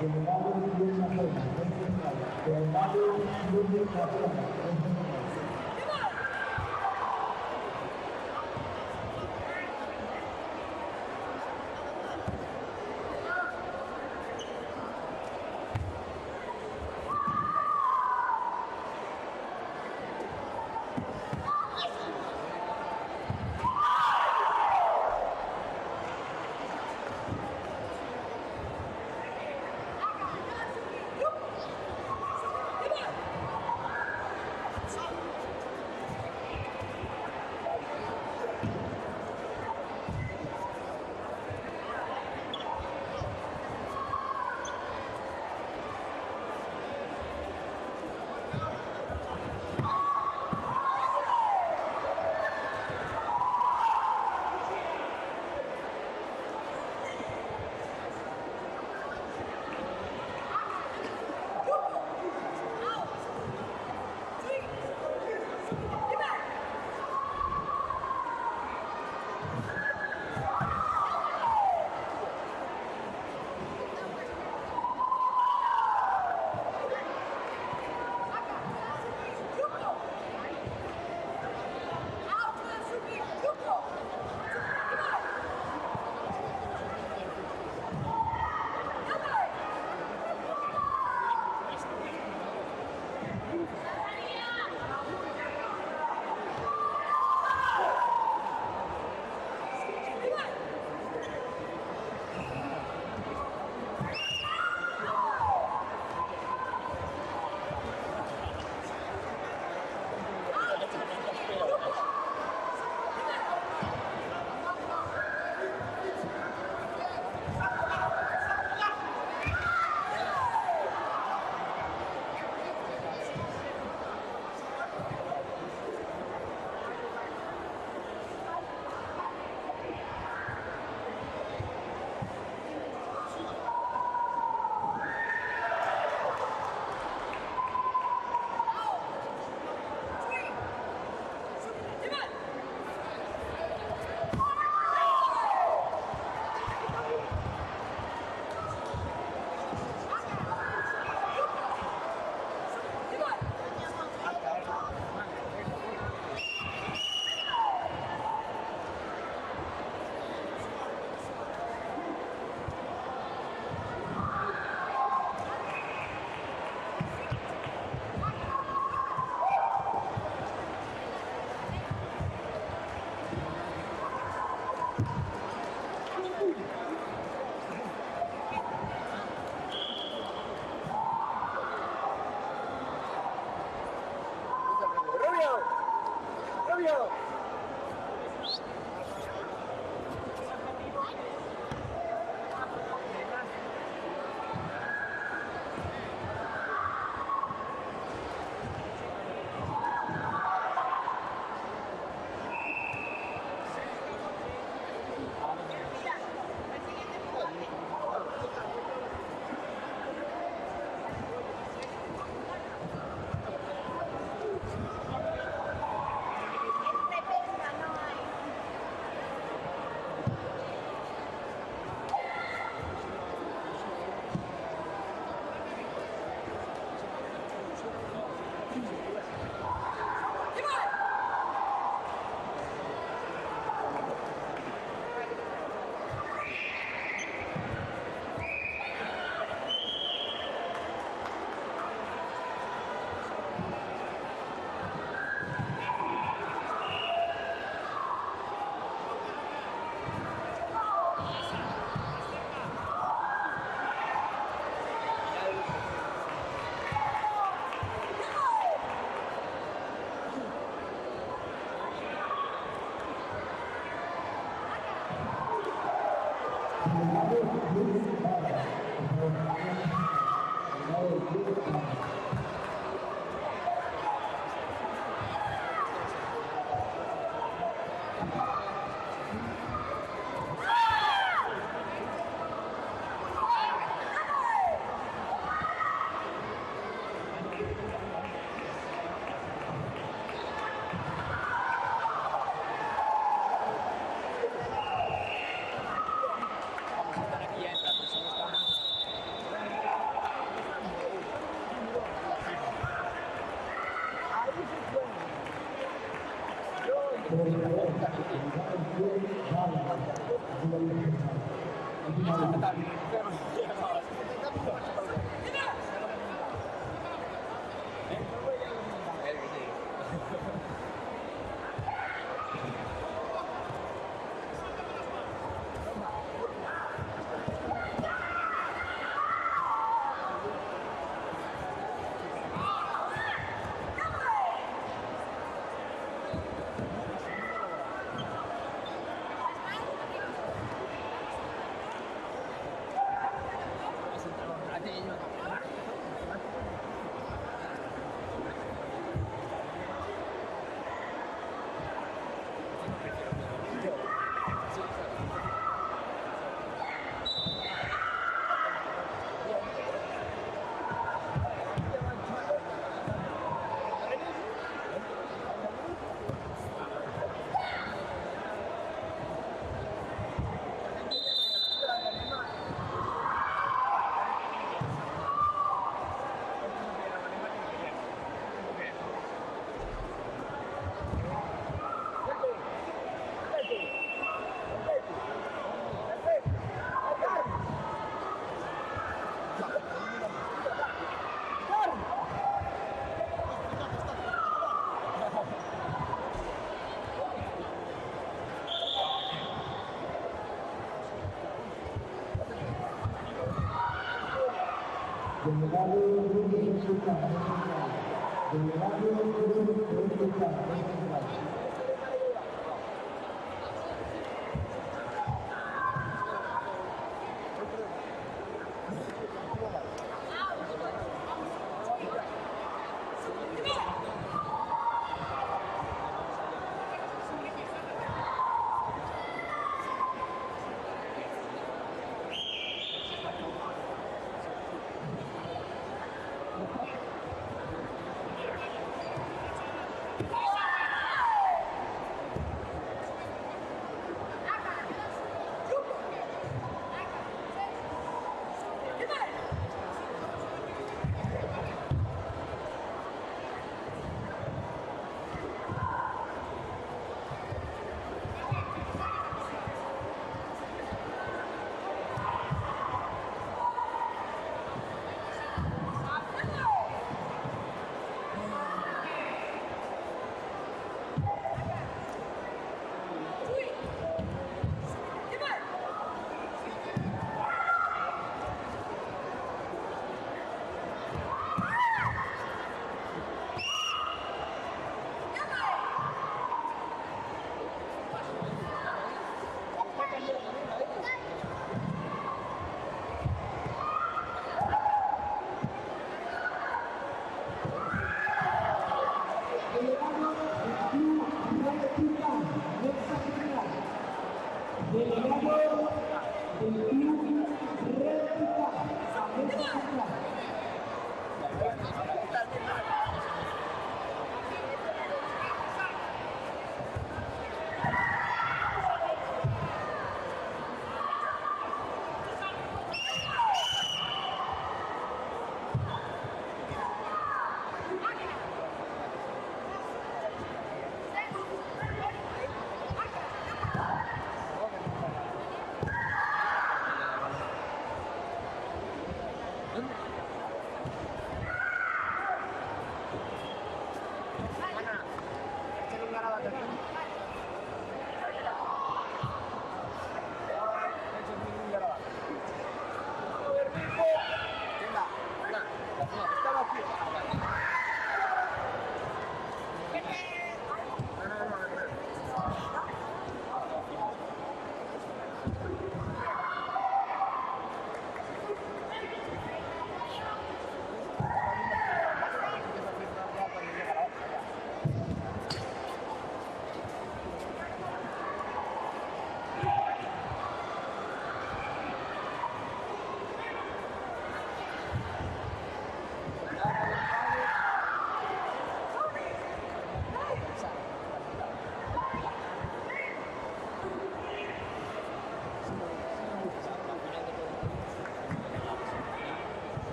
Delegado Luis Macena, delegado Luis Macena,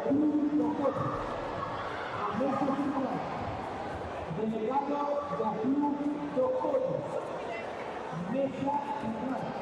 Club Tocotes, a mesa central. Delegado del Club Tocotes, mesa central.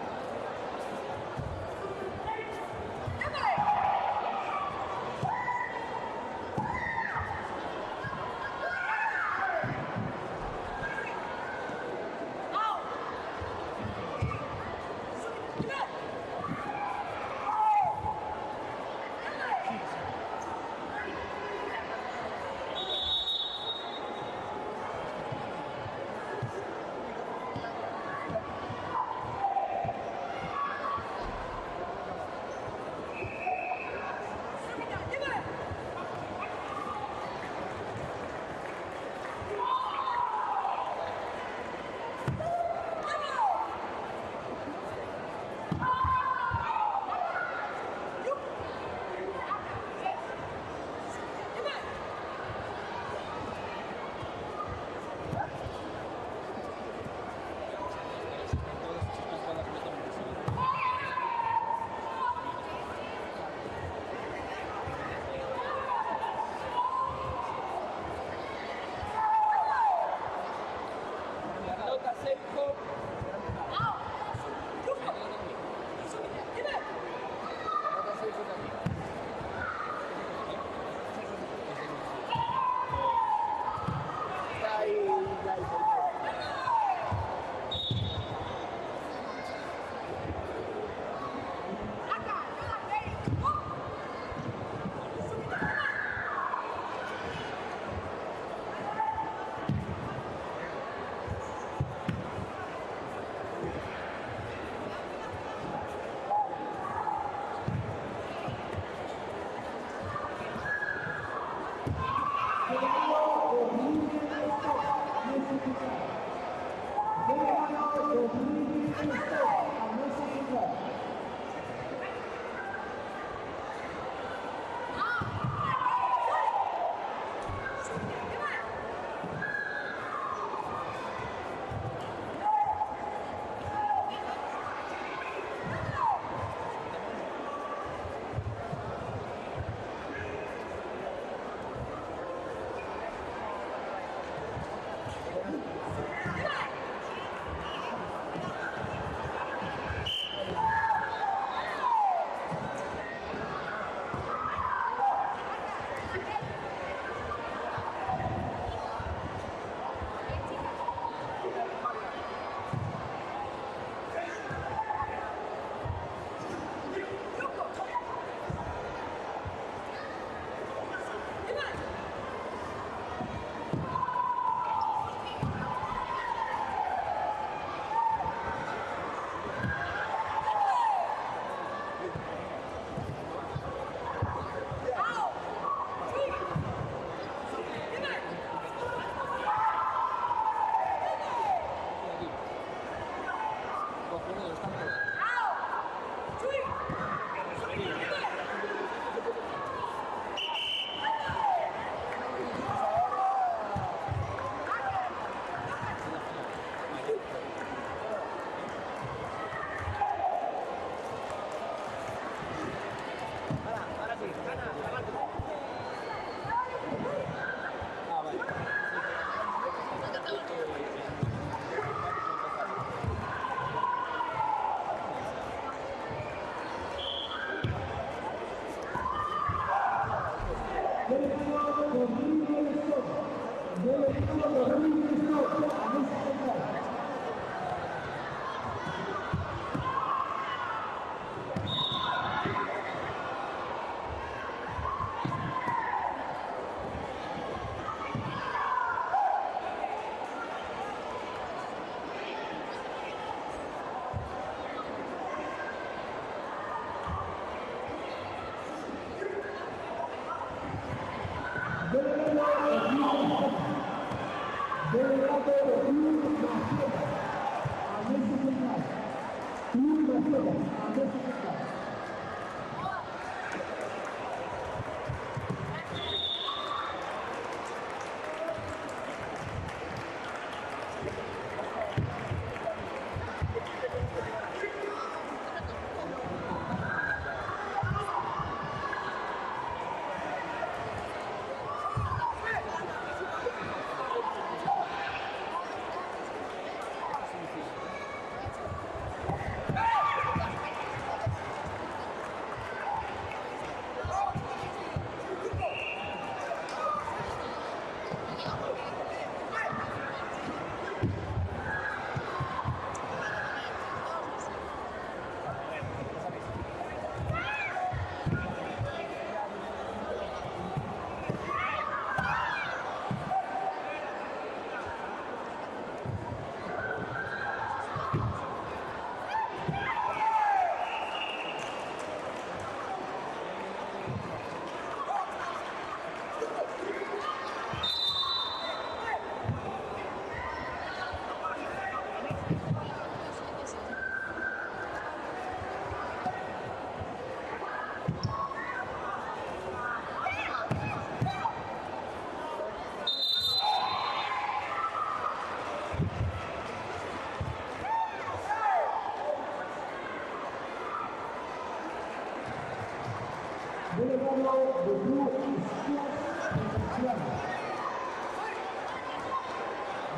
Delegado de Club Escuas Concepción.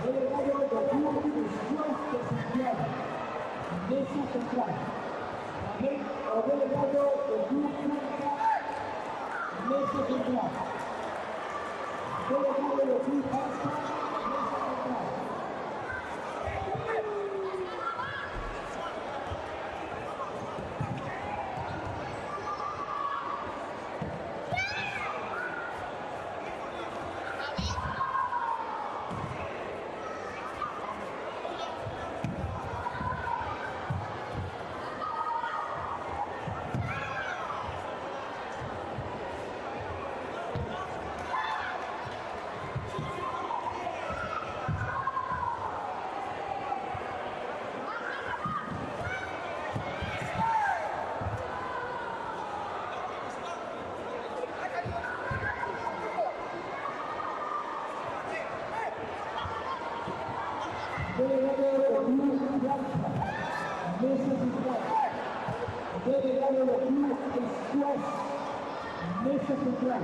Delegado de Club Escuas Concepción. Mesa central. También el delegado de Club Franca. Mesa central. Delegado de Club Franca. Mesa central. Delegado de Club Blanca, Mesa Central. Delegado de Club Escuas, Mesa Central.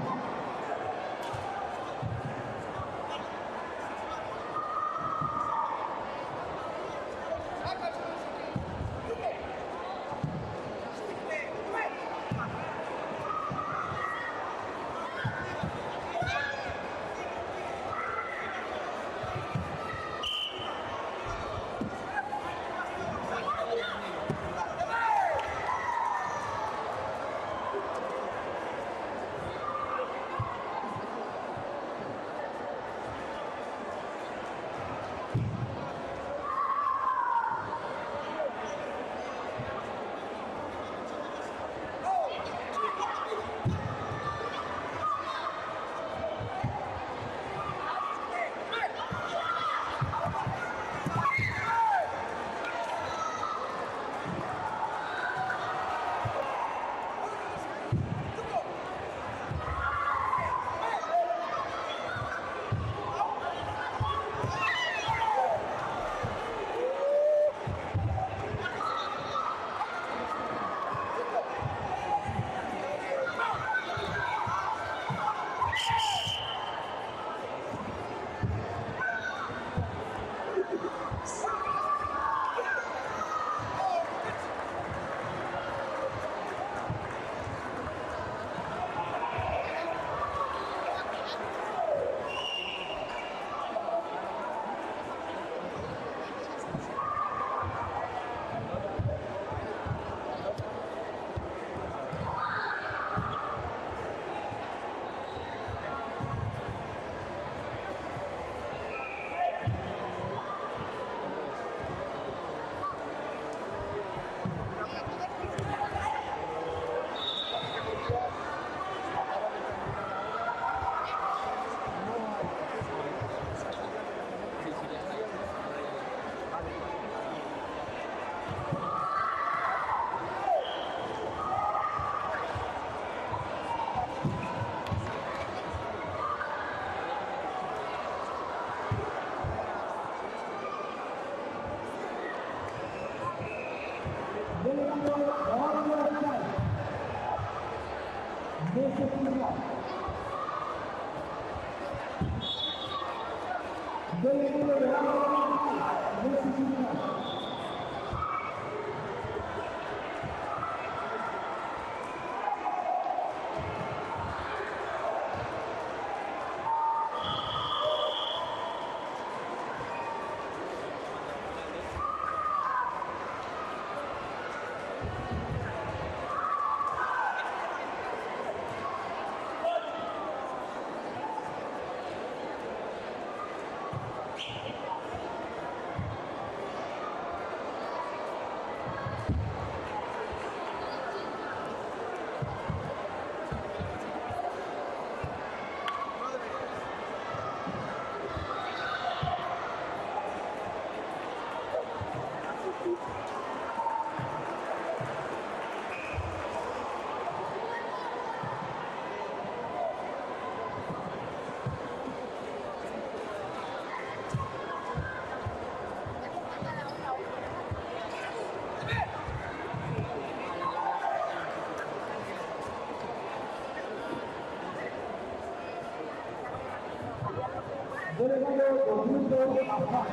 Delegado do Grupo Bazán.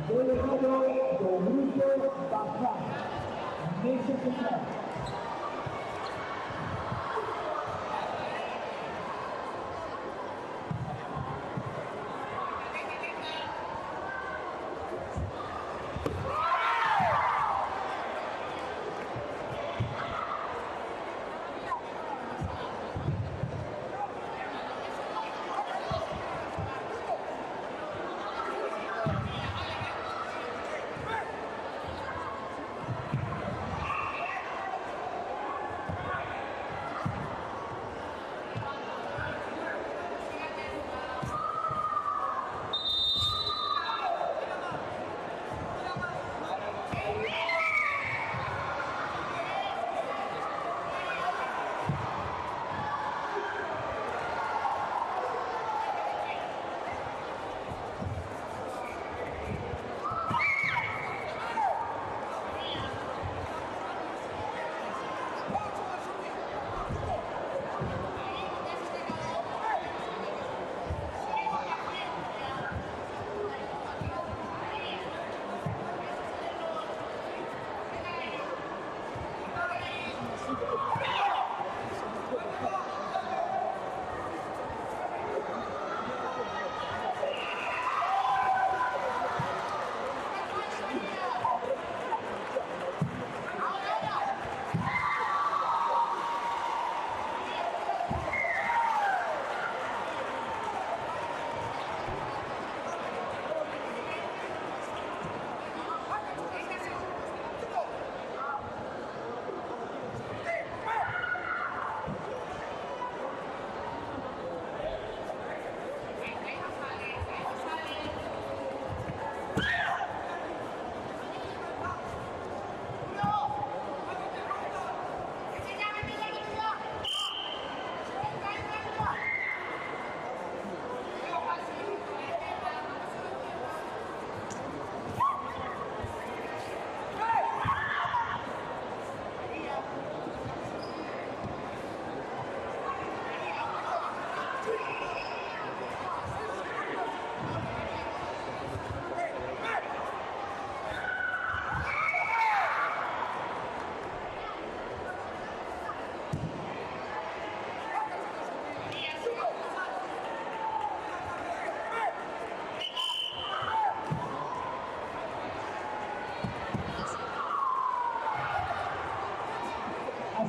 Delegado do Grupo Bazán. Mesa central.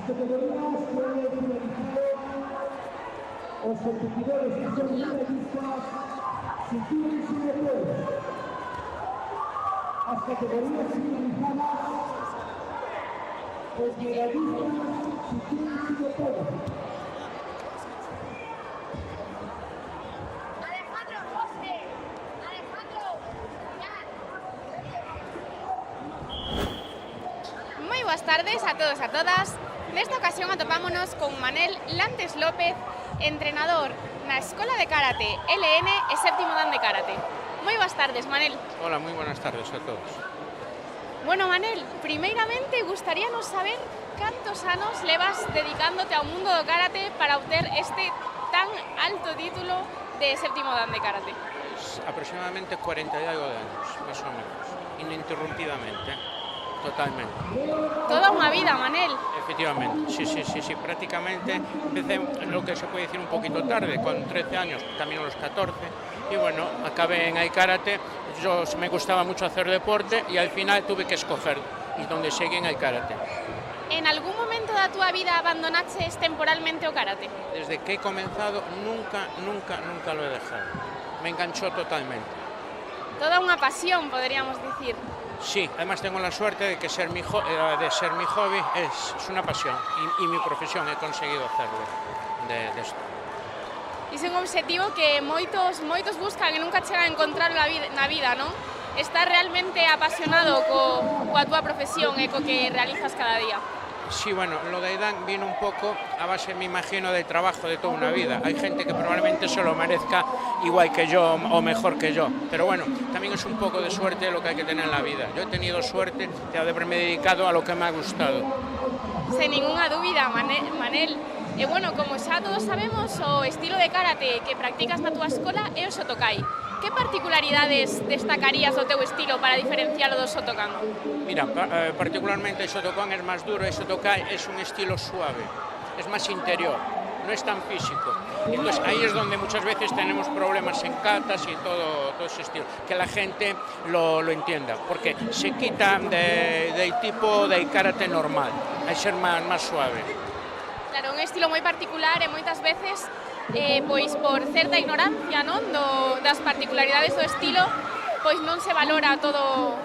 Categorías que han finalizado los competidores que son medallistas cinturón sin apoyo. Las categorías finalizadas los medallistas cinturón sin apoyo. Moi boas tardes a todos e a todas. Nesta ocasión atopámonos con Manel Lantes López, entrenador na Escola de Karate LN e séptimo dan de Karate. Moi boas tardes, Manel. Hola, moi buenas tardes a todos. Bueno, Manel, primeiramente gustaríanos saber cantos anos levas dedicándote ao mundo do Karate para obter este tan alto título de séptimo dan de Karate. Pues aproximadamente 40 y algo de años, más o menos, ininterrumpidamente. Totalmente. Toda unha vida, Manel. Efectivamente, sí, prácticamente empecé lo que se puede decir un poquito tarde, con 13 años, también a los 14, y bueno, acabé en Karate. Yo me gustaba mucho hacer deporte y al final tuve que escoger, y donde seguí en Karate. En algún momento da túa vida abandonaches temporalmente o Karate? Desde que he comenzado, nunca lo he dejado. Me enganchó totalmente. Toda unha pasión, poderíamos dicir. Sí, además tengo la suerte de que ser mi hobby es una pasión y mi profesión he conseguido hacerlo de esto. Iso é un objetivo que moitos buscan e nunca chegan a encontrar na vida, non? Estás realmente apasionado coa túa profesión e co que realizas cada día. Sí, bueno, lo de Aidan vino un poco a base, me imagino, del trabajo de toda una vida. Hay gente que probablemente se lo merezca igual que yo o mejor que yo. Pero bueno, también es un poco de suerte lo que hay que tener en la vida. Yo he tenido suerte de haberme dedicado a lo que me ha gustado. Sen ningunha dúbida, Manel. E bueno, como xa todos sabemos, o estilo de karate que practicas na túa escola é o Shotokai. Que particularidades destacarías do teu estilo para diferencialo do Shotokan? Mira, particularmente el Shotokan es más duro, el Shotokai es un estilo suave, es más interior, no es tan físico. Entonces ahí es donde muchas veces tenemos problemas en katas y todo ese estilo, que la gente lo entienda, porque se quita del tipo de karate normal, hay que ser más suave. Claro, un estilo moi particular e moitas veces, pois por certa ignorancia, non, das particularidades do estilo, pois non se valora todo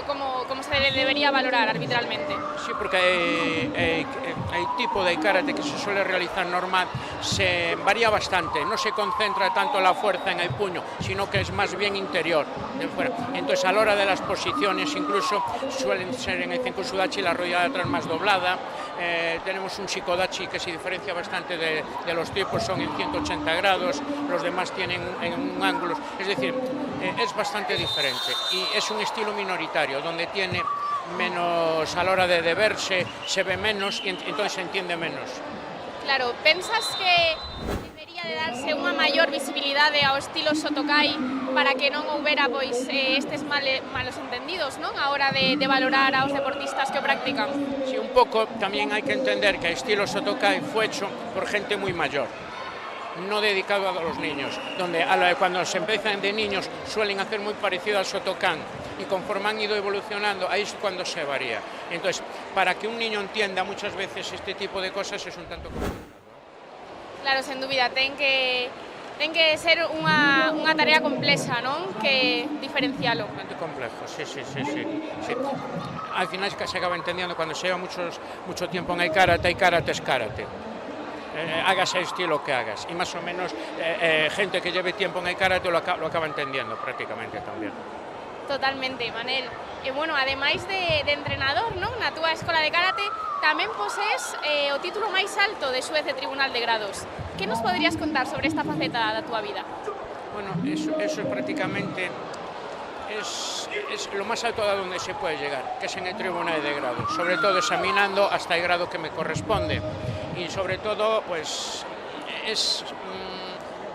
como se debería valorar arbitralmente. Sí, porque el tipo de karate que se suele realizar normal se varía bastante, no se concentra tanto la fuerza en el puño, sino que es más bien interior, de fuera. Entonces a la hora de las posiciones incluso suelen ser en el Zenku Sudachi la rodilla de atrás más doblada, tenemos un Shikodachi que se diferencia bastante de los tipos, son en 180 grados, los demás tienen en un ángulo, es decir, es bastante diferente y es un estilo minoritario donde tiene menos a la hora de verse, se ve menos y entonces se entiende menos. Claro, pensas que debería de darse unha maior visibilidade ao estilo Shotokai para que non houbera pois estes malos entendidos, non, a hora de valorar aos deportistas que o practican? Sí, un poco también hay que entender que el estilo Shotokai fue hecho por gente muy mayor, no dedicado a los niños, donde cuando se empiezan de niños suelen hacer muy parecido al Shotokan y conforme han ido evolucionando, ahí es cuando se varía. Entonces, para que un niño entienda muchas veces este tipo de cosas es un tanto complicado. Claro, sen dúbida, ten que ser unha tarea complexa, non? Que diferencialo. Bastante complejo, sí. Al final se acaba entendiendo cuando se lleva mucho tiempo en el karate es karate. Hagas el estilo que hagas y más o menos gente que lleve tiempo en el karate lo acaba entendiendo prácticamente también. Totalmente, Manel. E bueno, ademais de entrenador, non, na túa escola de karate tamén posees o título máis alto de xuez de Tribunal de Grados. Que nos podrías contar sobre esta faceta da túa vida? Bueno, eso prácticamente es lo más alto a donde se puede llegar, que es en el Tribunal de Grados, sobre todo examinando hasta el grado que me corresponde y sobre todo pues es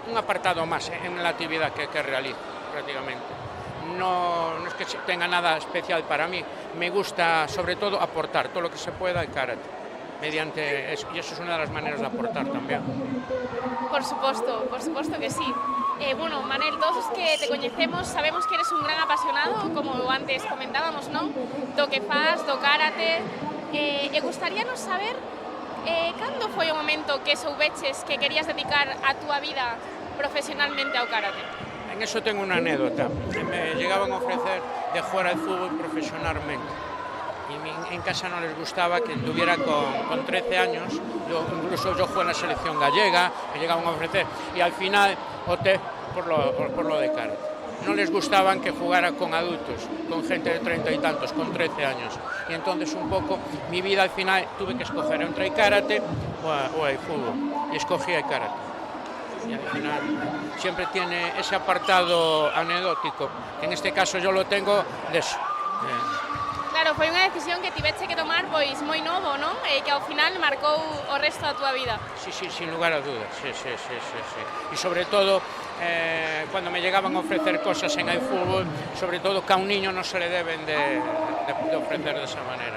un apartado más en la actividad que realizo prácticamente. No es que tenga nada especial para mí, me gusta sobre todo aportar todo lo que se pueda al karate, mediante eso, y eso es una de las maneras de aportar también. Por suposto que sí. Bueno, Manel, todos os que te coñecemos sabemos que eres un gran apasionado, como antes comentábamos, non? Do que faz, do karate. E gustaríanos saber cando foi o momento que soubeches que querías dedicar a túa vida profesionalmente ao karate? En eso tengo una anécdota. Me llegaban a ofrecer de jugar al fútbol profesionalmente. Y en casa no les gustaba que tuviera con 13 años, incluso yo jugué en la selección gallega, me llegaban a ofrecer, y al final opté por lo de karate. No les gustaban que jugara con adultos, con gente de 30 y tantos, con 13 años. Y entonces un poco mi vida al final tuve que escoger entre el karate o el fútbol, y escogí el karate. Y al final siempre tiene ese apartado anecdótico, que en este caso yo lo tengo de eso. Claro, foi unha decisión que tiveche que tomar pois moi novo, non? E que ao final marcou o resto da túa vida. Sí, sin lugar a dudas, sí. Y sobre todo, cuando me llegaban a ofrecer cosas en el fútbol, sobre todo que a un niño no se le deben de ofrecer de esa manera.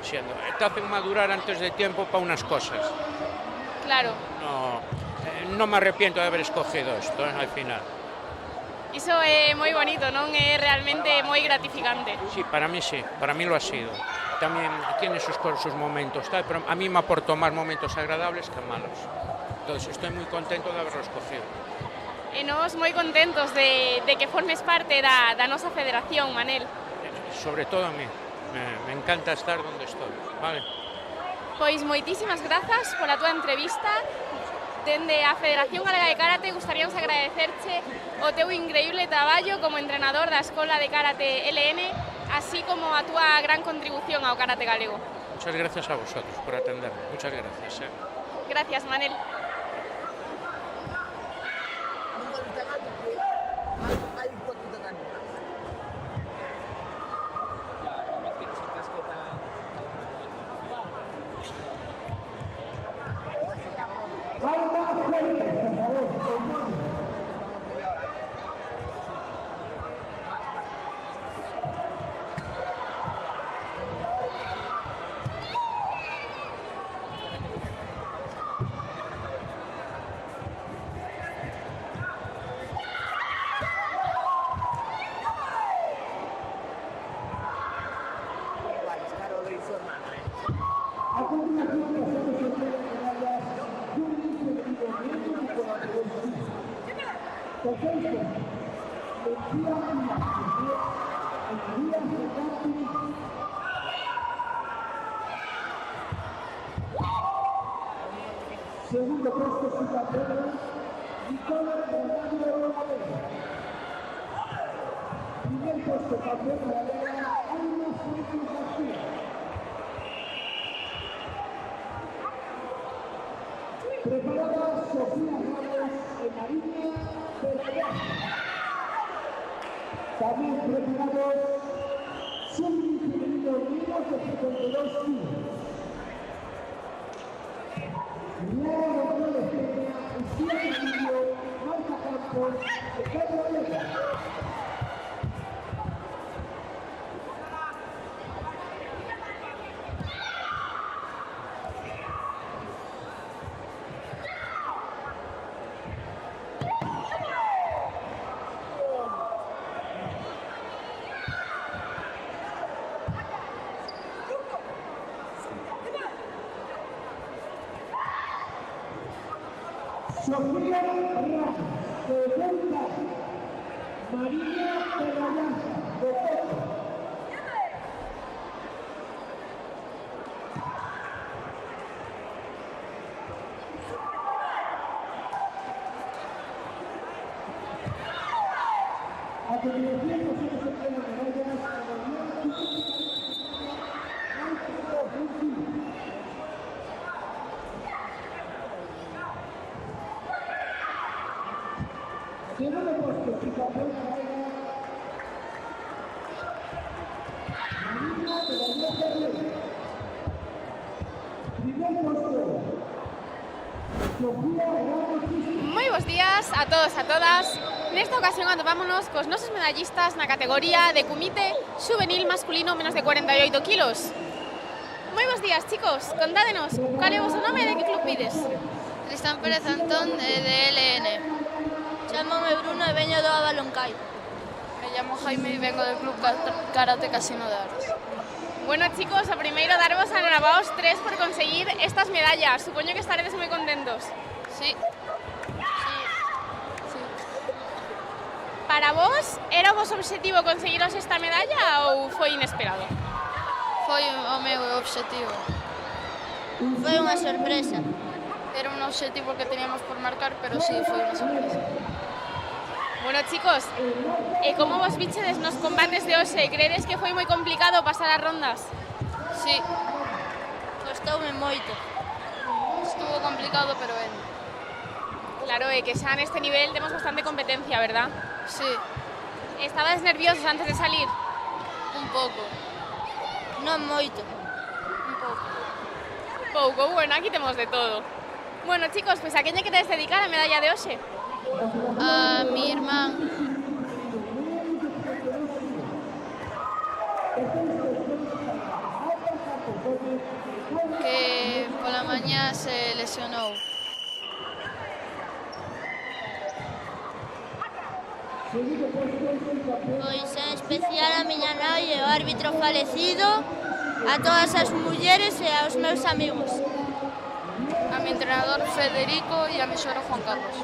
Te hacen madurar antes de tiempo para unas cosas. Claro. No me arrepiento de haber escogido esto al final. Iso é moi bonito, non? É realmente moi gratificante. Sí, para mí lo ha sido. También tiene sus momentos, tal, pero a mí me aportó más momentos agradables que malos. Entonces estoy muy contento de haberlo escogido. E nós moi contentos de que formes parte da nosa federación, Manel. Sobre todo a mí. Me encanta estar donde estoy, vale? Pois moitísimas grazas pola túa entrevista. Dende a Federación Galega de Karate gustaríamos agradecerche o teu increíble traballo como entrenador da Escola de Karate LN, así como a túa gran contribución ao karate galego. Muchas gracias a vosotros por atenderme. Muchas gracias. Gracias, Manel. Segundo puesto subcampeona, Nicole Bernardo Valera. Primer puesto campeona Valera, Alma Fuentes García. Preparada Sofía Ramos en Mariña Perayán. También preparados sub-femenino niños de 72 kilos. Lara González Peña, Lucía Emilio, Marta Campos, Ricardo Valera. Sofía Ramos, de Delta, María Perayán, de Coto. A continuación, nosotros entregan medallas a la Unión segundo puesto, subcampeona Valera, Marina de la Vieja Herrera. Primer puesto, Sofía Ramos Cristina. Moi bons días a todos e a todas. Nesta ocasión atopámonos cos nosos medallistas na categoría de comité juvenil masculino menos de 48 kilos. Moi bons días, chicos. Contádenos, cal é o vosso nome e de que club pides? Tristán Pérez Antón, de LN. Chámame Bruno e veño do Abaloncai. Me llamo Jaime e vengo del Club Karate Casino de Aros. Bueno, chicos, o primeiro darvos a enhorabuena aos tres por conseguir estas medallas. Supoño que estaredes moi contentos. Sí. Para vos, era o vosso obxectivo conseguiros esta medalla ou foi inesperado? Foi o meu obxectivo. Foi unha sorpresa. Era un obxectivo que teníamos por marcar, pero sí, foi unha sorpresa. Bueno, chicos, e como vos vichedes nos combates de hoxe? Credes que foi moi complicado pasar as rondas? Sí. Costoume moito. Estuvo complicado, pero ben. Claro, é que xa neste nivel temos bastante competencia, verdad? Sí. Estabades nerviosos antes de salir? Un pouco. Non moito. Un pouco. Pouco, bueno, aquí temos de todo. Bueno, chicos, pues a quen lle queredes dedicar a medalla de hoxe? A mi irmán. Que pola mañá se lesionou. Pois en especial a miña nai e o árbitro falecido, a todas as mulleres e aos meus amigos. A mi entrenador Federico e a mi xoro Juan Carlos.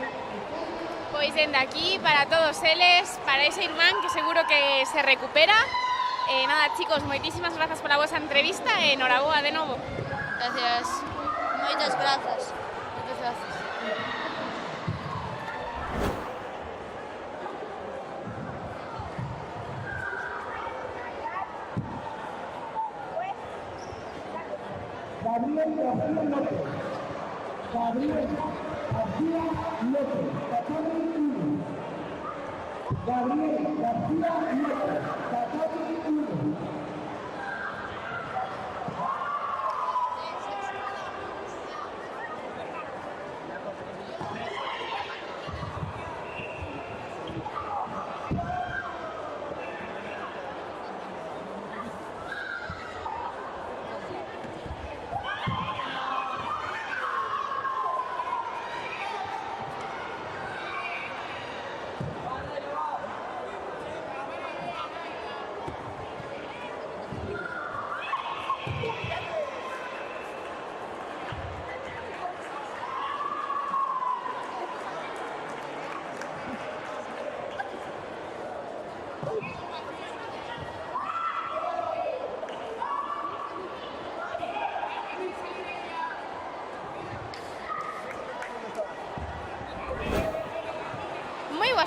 Pois dende aquí, para todos eles, para ese irmán que seguro que se recupera. Nada, chicos, moitísimas grazas pola vosa entrevista e enhoraboa de novo. Gracias. Moitas grazas. Moitas grazas. Gabriel García López. Gabriel García López, Tatami 1. Gabriel García López, Tatami 1.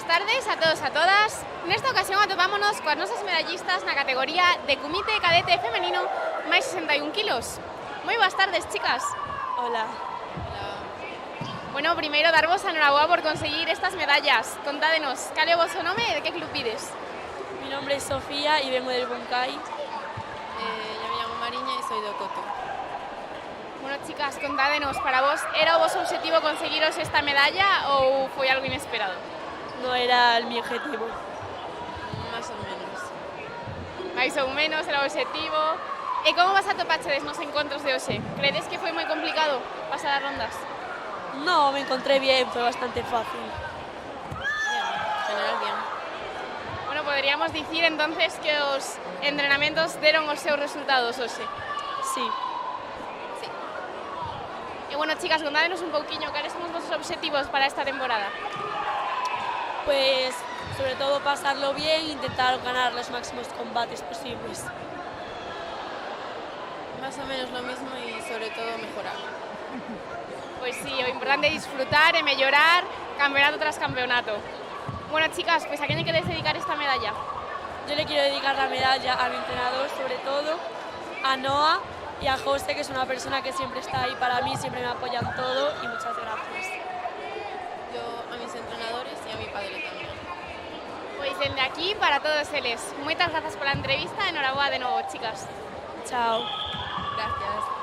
tardes a todos e a todas. Nesta ocasión atopámonos coas nosas medallistas na categoría de comité cadete femenino máis 61 kilos. Moi boas tardes, chicas. Hola. Bueno, primeiro darvos a enhoraboa por conseguir estas medallas. Contádenos, cal é o vosso nome e de que club pides? Mi nombre es Sofía y vengo del Buncay. Yo me llamo Mariña y soy de Ocoto. Bueno, chicas, contádenos, para vos, era o vosso objetivo conseguiros esta medalla ou foi algo inesperado? No era mi objetivo. Más o menos. Mais ou menos era o objetivo. E como vas a topachedes nos encontros de hoxe? Credes que foi moi complicado pasar as rondas? No, me encontré bien, fue bastante fácil. Bien, en general bien. Bueno, podríamos dicir entonces que os entrenamentos deron os seus resultados hoxe. Sí. E bueno, chicas, contádenos un pouquiño cales son os vosos obxectivos para esta temporada. Pues sobre todo pasarlo bien e intentar ganar los máximos combates posibles. Más o menos lo mismo y sobre todo mejorar. Pois sí, o importante é disfrutar e mellorar campeonato tras campeonato. Bueno, chicas, pues ¿a quién le queréis dedicar esta medalla? Yo le quiero dedicar la medalla a mi entrenador, sobre todo, a Noa y a José, que es una persona que siempre está ahí para mí, siempre me apoya en todo y muchas gracias. Yo a mis entrenadores y a mi padre también. Pois dende aquí para todos eles. Moitas grazas pola entrevista e enhoraboa de novo, chicas. Chao. Gracias.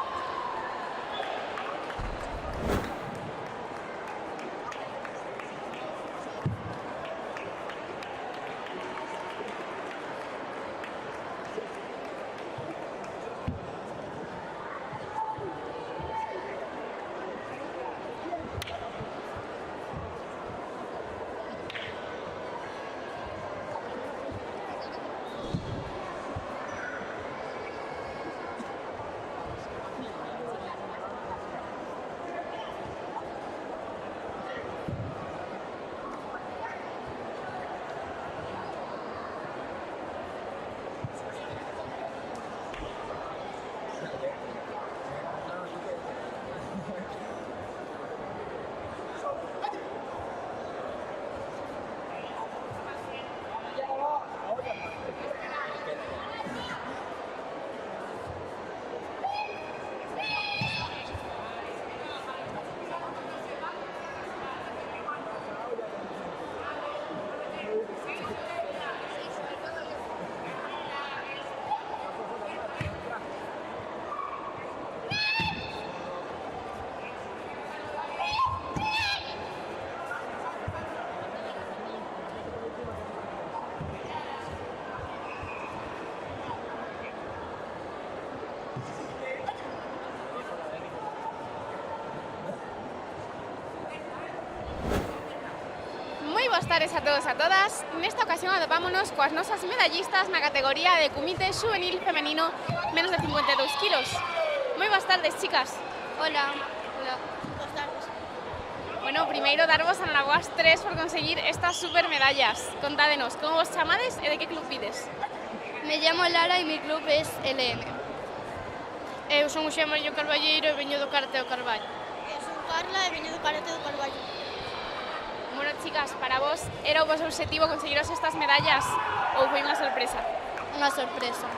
Boas tardes a todos e a todas. Nesta ocasión atopámonos coas nosas medallistas na categoría de comité juvenil femenino menos de 52 kilos. Moi boas tardes, chicas. Hola. Hola. Boas tardes. Bueno, primeiro darvos a enhoraboas tres por conseguir estas super medallas. Contádenos, como vos chamades e de que club pides? Me llamo Lara e mi club es LM. Eu son o Xemallo Carballeiro e veño do Karate do Carballo. Eu son Carla e veño do Karate do Carballo. Bueno, chicas, para vos era o vosso objetivo conseguiros estas medallas ou foi unha sorpresa? Unha sorpresa.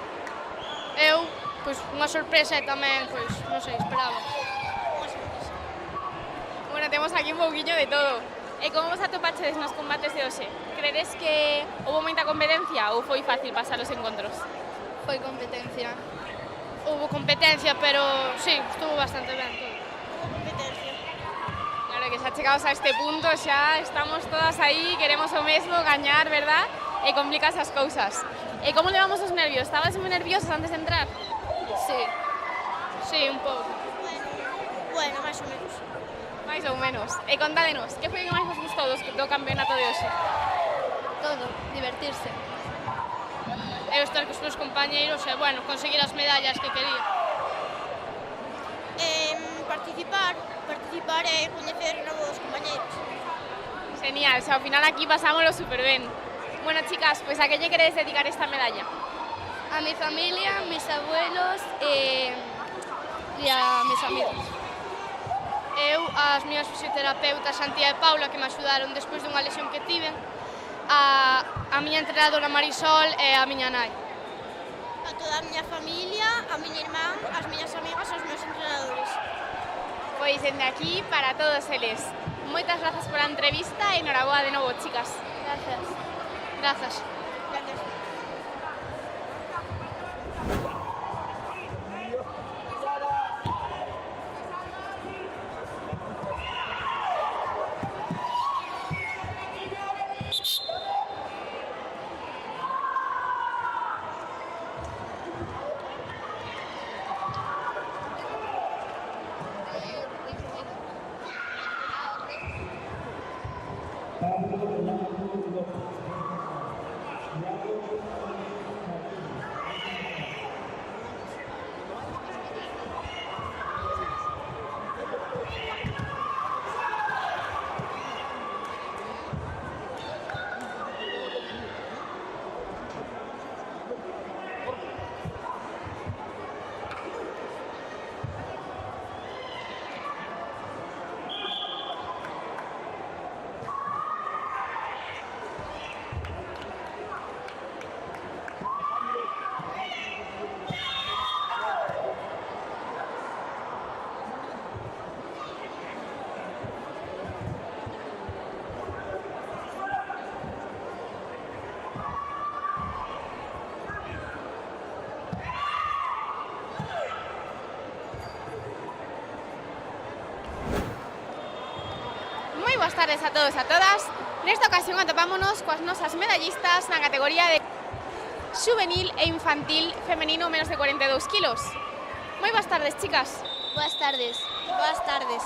Eu, pois, unha sorpresa e tamén, pois, non sei, esperaba. Bueno, temos aquí un pouquiño de todo. E como vos atopachedes nos combates de hoxe? Credes que houve moita competencia ou foi fácil pasar os encontros? Foi competencia. Houve competencia, pero sí, estuvo bastante ben todo. Houve competencia. Claro que xa chegados a este punto, xa estamos todas aí, queremos o mesmo, gañar, verdad? E complicas as cousas. E como levamos os nervios? Estabas moi nerviosas antes de entrar? Sí. Sí, un pouco. Bueno, máis ou menos. Mais ou menos. E contádenos, que foi o que máis vos gustou do campeonato de hoxe? Todo, divertirse. Eu estar cos meus compañeiros e, bueno, conseguir as medallas que quería. Participar e coñecer novos compañeiros. Genial, o sea, ao final aquí pasámoslo super ben. Bueno, chicas, pues a que lle queréis dedicar esta medalla? A mi familia, mis abuelos e a mis amigos. Eu, as miñas fisioterapeutas Antía e Paula, que me axudaron despois dunha lesión que tiven, a miña entrenadora Marisol e a miña nai. A toda a miña familia, a miña irmán, as miñas amigas e os meus entrenadores. Pois dende aquí para todos eles. Moitas grazas pola entrevista e enhoraboa de novo, chicas. Gracias. Grazas. Gracias. Boas tardes a todos e a todas. Nesta ocasión atopámonos coas nosas medallistas na categoría de xuvenil e infantil femenino menos de 42 kilos. Moi boas tardes, chicas. Boas tardes. Boas tardes.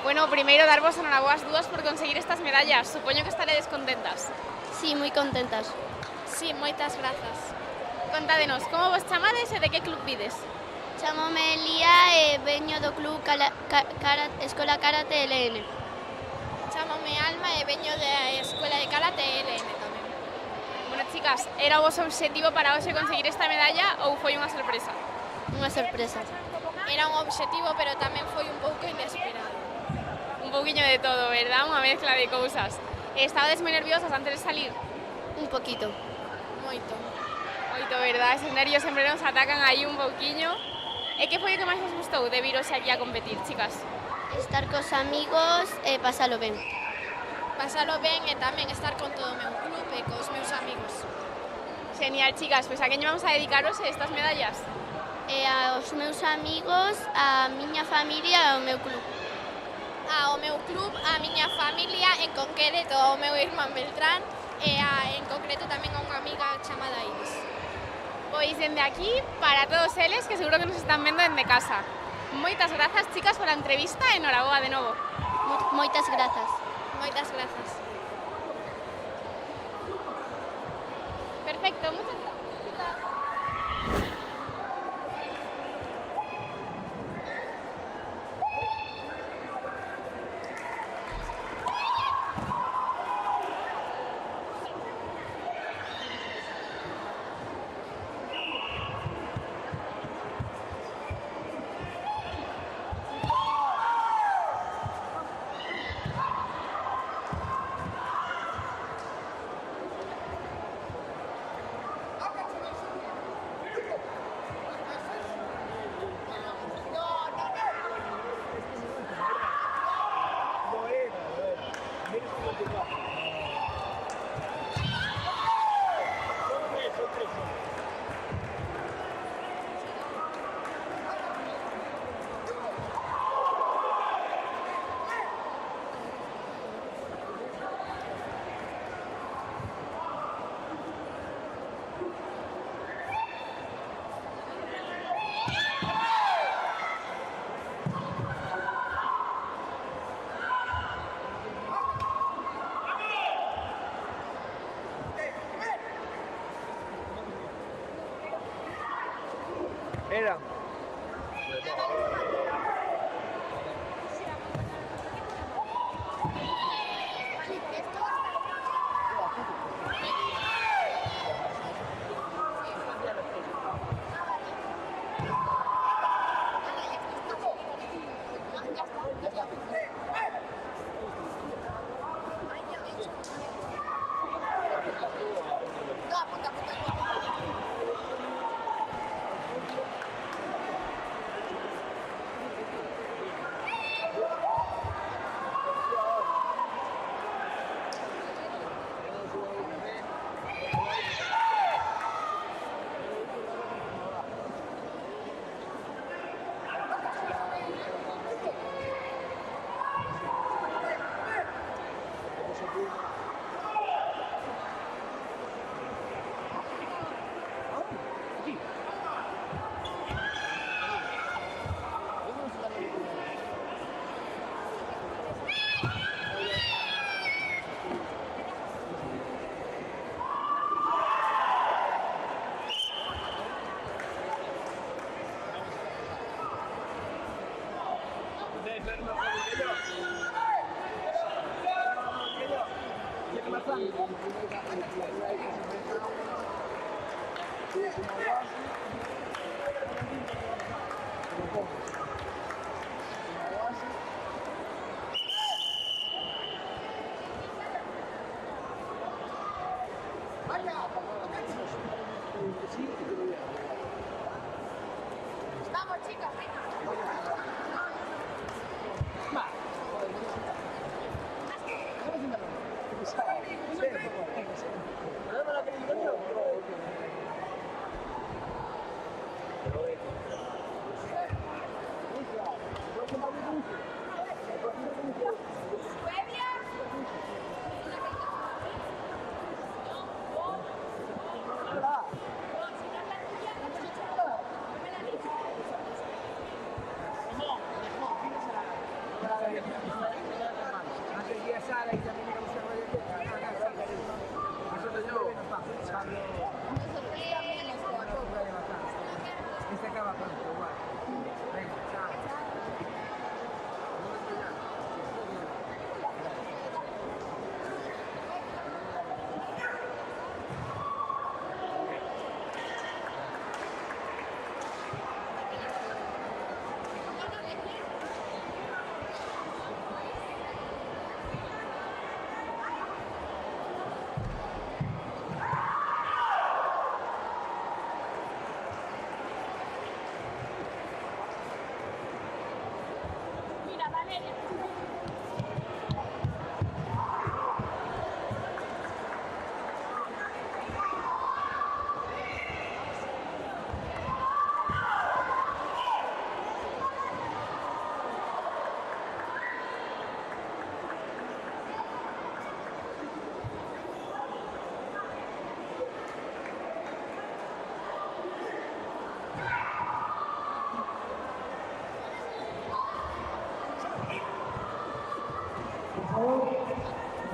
Bueno, primeiro darvos enhoraboas dúas por conseguir estas medallas. Supoño que estaredes contentas. Sí, moi contentas. Sí, moitas grazas. Contádenos, como vos chamades e de que club vides? Chamome Lía e veño do club Escola Karate LN. Chámome Alma e veño da Escola de Karate LN tamén. Bueno, chicas, era o vosso obxectivo para hoxe conseguir esta medalla ou foi unha sorpresa? Unha sorpresa. Era un obxectivo, pero tamén foi un pouco inesperado. Un pouquiño de todo, verdad? Unha mezcla de cousas. Estabades moi nerviosas antes de salir? Un poquito. Moito. Moito, verdad? Esos nervios sempre nos atacan aí un pouquiño. E que foi o que máis vos gustou de vir hoxe aquí a competir, chicas? Estar cos amigos e pasalo ben. Pasalo ben e tamén estar con todo o meu club e cos meus amigos. Genial, chicas. Pois a quen vamos a dedicaros estas medallas? E aos meus amigos, a miña familia e ao meu club. Ao meu club, a miña familia, en concreto ao meu irmán Beltrán e en concreto tamén a unha amiga chamada Iris. Pois dende aquí, para todos eles, que seguro que nos están vendo dende casa. Moitas grazas, chicas, pola entrevista e enhoraboa de novo. Moitas grazas. Moitas grazas. Perfecto, moitas grazas. Era. Vamos, chicas, venga. Este acaba pronto, igual. Venga, chao.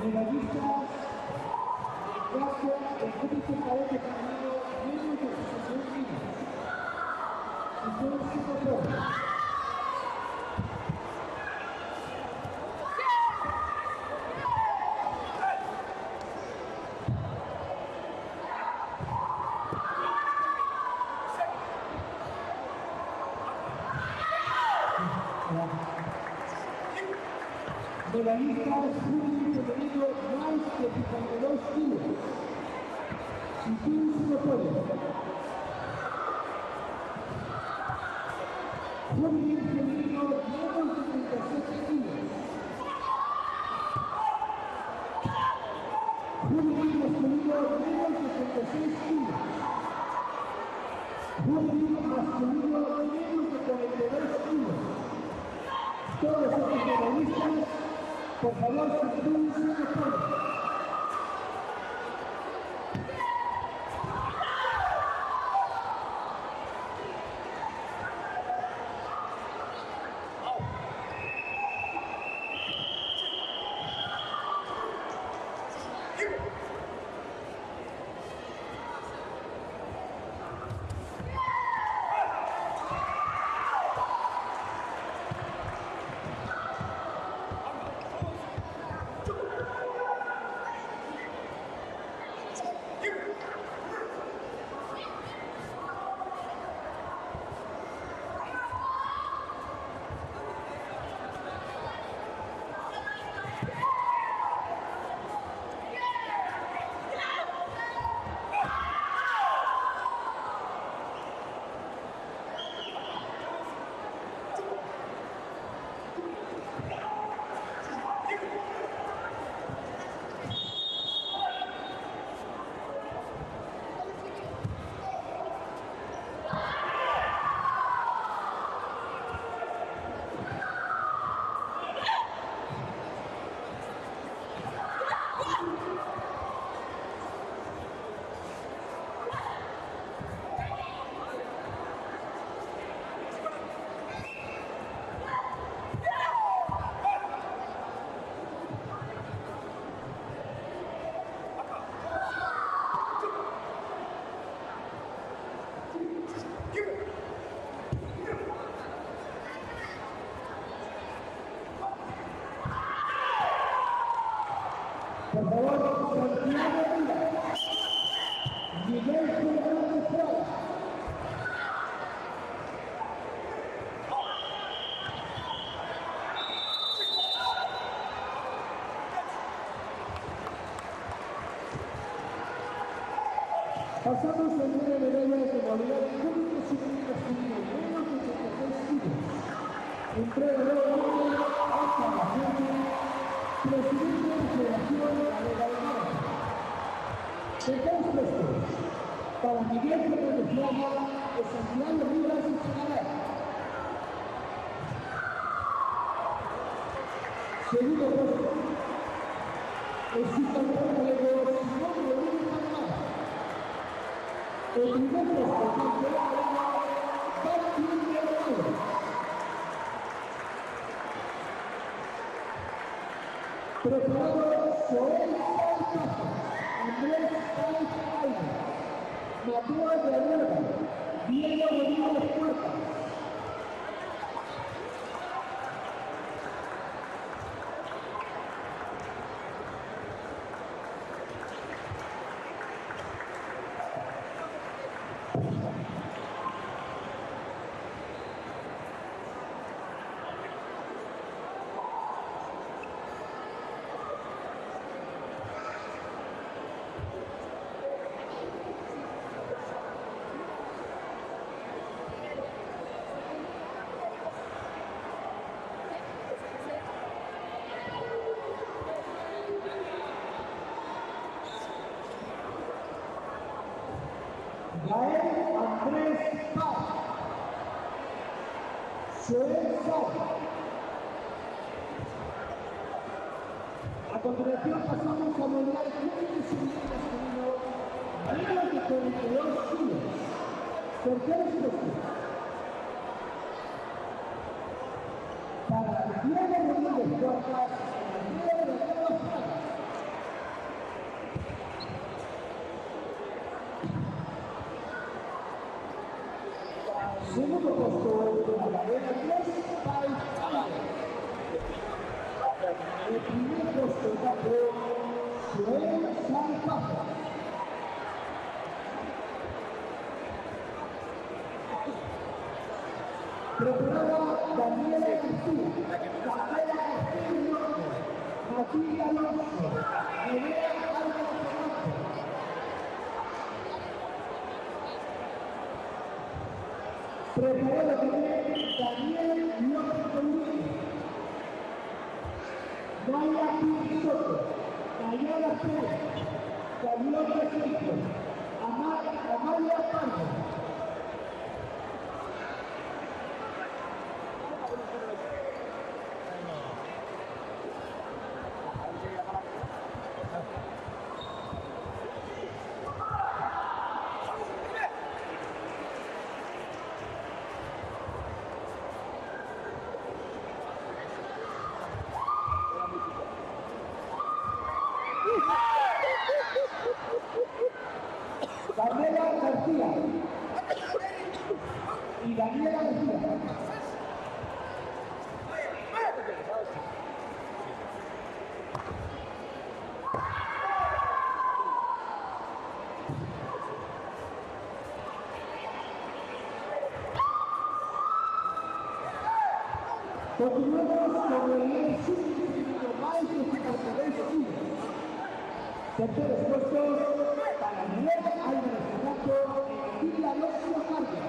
Medallistas de clase del Comité Cadete Femenino menos de 16 niños. Y son 5 pruebas. Medallistas júnior femenino más de 52 kilos. Cinturón giratorio. Júnior femenino menos de 37 kilos. Júnior masculino menos de 36 kilos. Júnior masculino menos de 42 kilos. Todos estos medallistas, por favor, cinturón giratorio. Por favor, Pasamos el número de medallas de modalidad público juvenil masculino, menos de 86 kilos. Entrega de oro hasta la gente, presidente de la Federación Galega de Karate. Estamos prestos para Miguel Fernández Llama de Santiago Rivas y Canadá. Segundo puesto, el subcampeón galego Simón Rodríguez Panamá. El primer puesto, campeón galego Martín de Oro. Preparado Joel Saltazo, Andrés Sáenz Alba, Mateo de Arriaga, Diego Rodríguez Puertas. Gael Andrés Paz, Joel Sá. A continuación pasamos a modalidad público juvenil masculino, menos de 42 kilos. Tercer puesto. Para Diego Rodríguez Puertas, Andrea de la Fraga. Segundo puesto, la cadena 3, País Álvarez. El primer puesto, campeón, Joel Saltazo. Preparada Daniela García, Daniela García Norte, Matilda Alonso, Nerea Álvarez Fernández. Preparada también Daniel López Colín, Naya Pérez Soto, Dayana Pérez, Daniel Recinto, Amalia Pardo. Daniela García y Daniela García. Continuamos con el subdistrito más de 52 kilos. Terceros puestos para Miguel Álvarez Fernández y la Alonso Carga.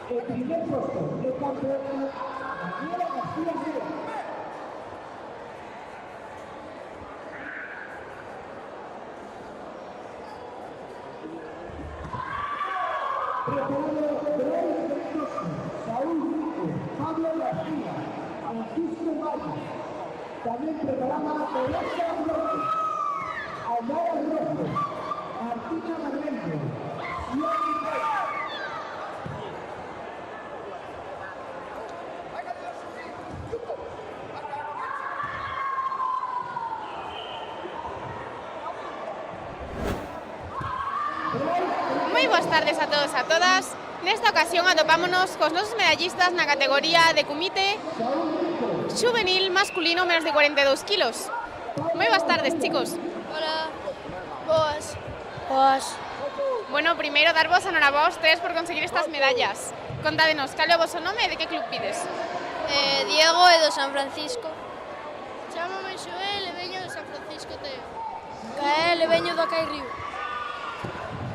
El primer puesto de campeona Daniela García Rivera. Preparado Brais Mendoza, Saúl Rico, Pablo García, Francisco Valle. También preparada Teresa López, Almara Rojo, Martina Marrero, Yoni Pérez. Moi boas tardes a todos e a todas. Nesta ocasión atopámonos cos nosos medallistas na categoría de comité xuvenil masculino menos de 42 kilos. Moi boas tardes, chicos. Hola. Boas. Boas. Bueno, primeiro darvos a enhorabuá a ustedes por conseguir estas medallas. Contádenos, cal é o vosso nome e de que club pides? Diego e do San Francisco. Chámame Xoel e veño de San Francisco Teo. Cael e veño do Cai Río.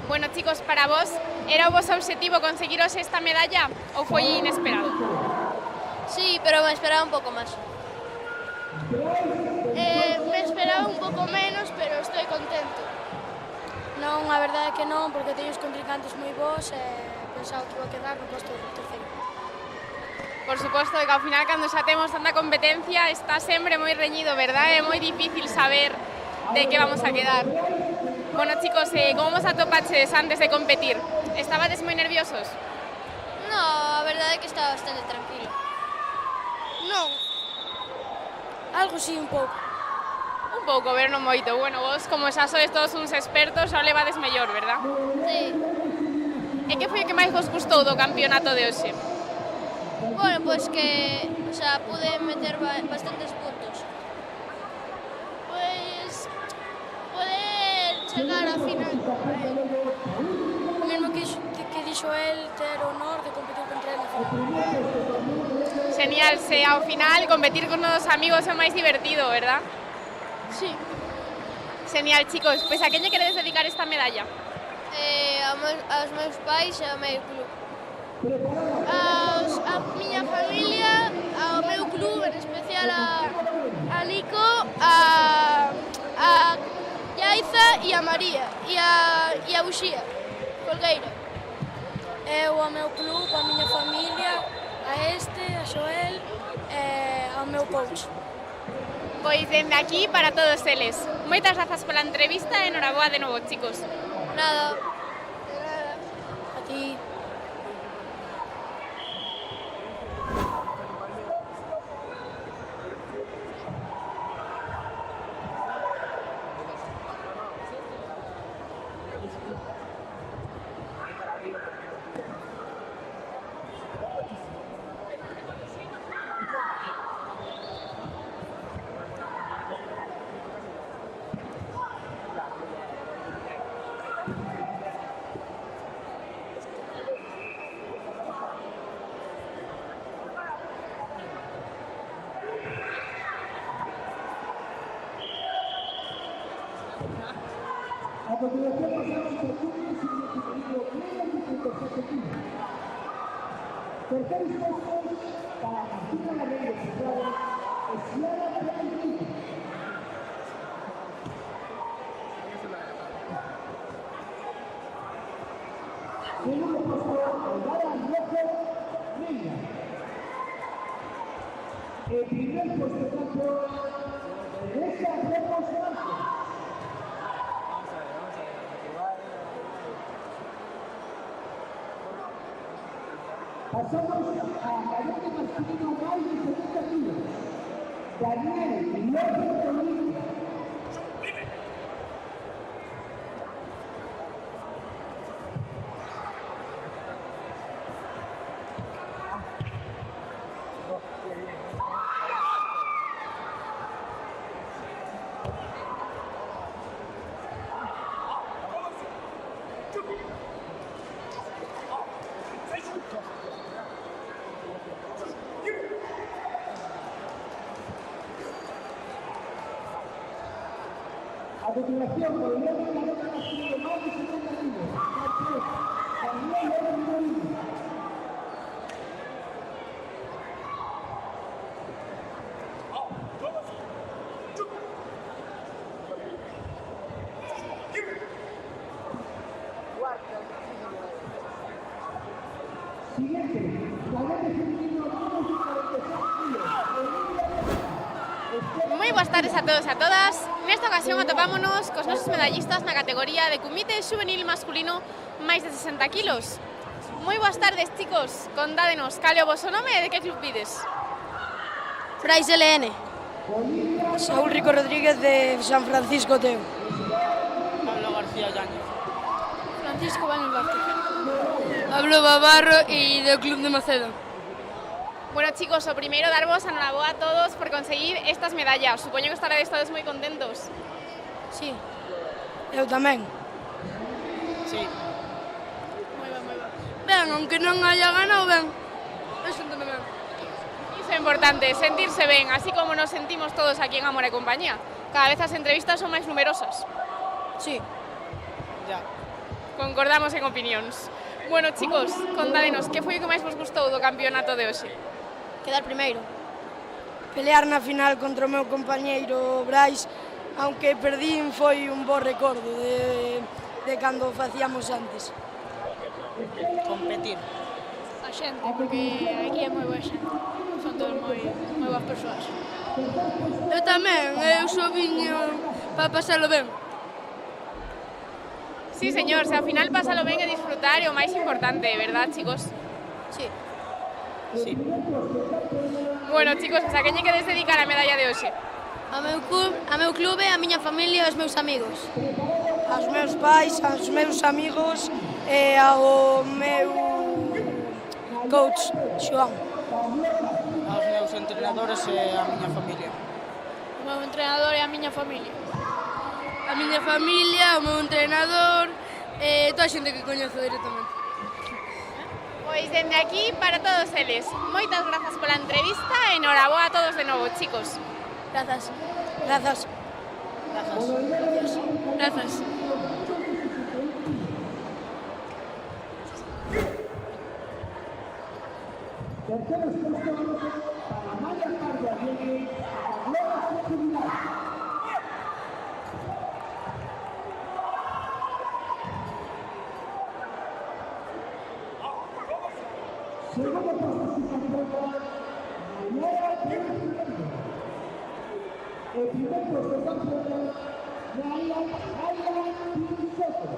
Bueno, chicos, para vos, era o vosso obxectivo conseguiros esta medalla ou foi inesperado? Sí, pero me esperaba un pouco máis. Me esperaba un pouco menos, pero estoy contento. Non, a verdade é que non, porque teño os contrincantes moi bons e pensaba que iba a quedar no posto terceiro. Por suposto que ao final, cando xa temos tanta competencia, está sempre moi reñido, verdad? É moi difícil saber de que vamos a quedar. Bueno, chicos, como vos atopaches antes de competir? Estabades moi nerviosos? No, a verdade é que estaba bastante tranquilo. Non. Algo sí, un pouco. Un pouco, pero non moito. Bueno, vos, como xa sois todos uns expertos, xa o levades mellor, verdad? Sí. E que foi o que máis vos gustou do campeonato de hoxe? Bueno, pois que, o sea, pude meter bastantes puntos. Pois poder chegar á final. O mesmo que dixo el, ter o honor de competir contra ele na final. Genial, se ao final competir con os amigos é máis divertido, verdad? Sí. Genial, chicos. Pois a quen lle queredes dedicar esta medalla? Aos meus pais e ao meu club. A miña familia, ao meu club, en especial a Nico, a Yaiza e a María e a Uxía, Folgueira. Eu ao meu club, a miña familia, a Xoel e ao meu coach. Pois dende aquí para todos eles. Moitas grazas pola entrevista e enhoraboa de novo, chicos. Nada. A ti. A continuación pasamos por turnos sin desequilibrio menos de 37 kilos. Tercer puesto para Martina Larrey de Central, Esiara Plantillo. Segundo puesto, Olgara Rojo Mella. El primer puesto tanto, Teresa Ramos Santos. Pasamos a cadete masculino más de 70 kilos. Daniel López Rodríguez. A continuación, por el orden de la cadete masculino más de 70 kilos. Daniel López Rodríguez. Siguiente, cadete femenino menos de 46 kilos. Moi boas tardes a todos e a todas. Nesta ocasión atopámonos cos nosos medallistas na categoría de comité xuvenil masculino máis de 60 kilos. Moi boas tardes, chicos. Contádenos, cal é o voso nome e de que club pides? Frais LN. Saúl Rico Rodríguez de San Francisco Teo. Pablo García Yáñez. Francisco Baños Vázquez. Pablo Bavarro y del Club de Macedo. Bueno, chicos, o primeiro darvos a enhoraboa a todos por conseguir estas medallas. Supoño que estaréis todos moi contentos. Sí. Eu tamén. Sí. Moi ben, moi ben. Ben, aunque non haya ganado, ben. Eu sinto-me ben. Iso é importante, sentirse ben, así como nos sentimos todos aquí en Amor e Compañía. Cada vez as entrevistas son máis numerosas. Sí. Ya. Concordamos en opinións. Bueno, chicos, contádenos, que foi o que máis vos gustou do campeonato de hoxe? Quedar primeiro. Pelear na final contra o meu compañeiro Brais, aunque perdín, foi un bo recordo de cando facíamos antes. Competir. A xente, porque aquí é moi boa xente. Son todos moi boas persoas. Eu tamén, eu só viño para pasalo ben. Sí, señor, se ao final pásalo ben e disfrutar é o máis importante, verdad, chicos? Sí. Sí. Bueno, chicos, a quen lle quedes dedicar a medalla de hoxe? A meu clube, a miña familia e os meus amigos. Aos meus pais, aos meus amigos e ao meu coach, Xoán. Aos meus entrenadores e a miña familia. O meu entrenador e a miña familia. A miña familia, o meu entrenador e toda a xente que coñezo directamente. Pois dende aquí para todos eles. Moitas grazas pola entrevista e enhoraboa a todos de novo, chicos. Grazas. Grazas. Grazas. El primer puesto campeón, Ryan Pinsoto.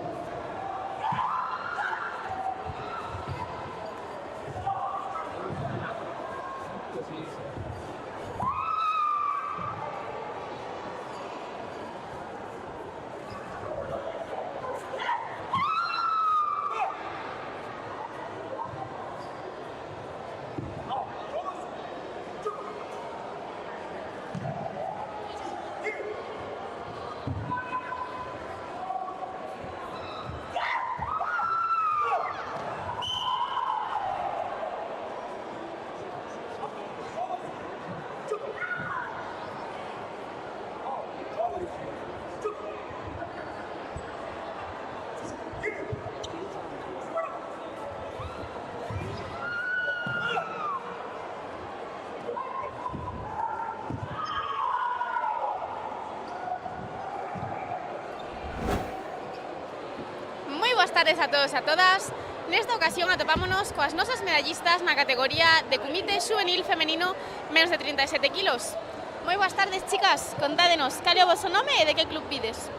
Boas tardes a todos e a todas. Nesta ocasión atopámonos coas nosas medallistas na categoría de Comité Juvenil Femenino menos de 37 kilos. Moi boas tardes, chicas. Contádenos, cal é o vosso nome e de que club vides?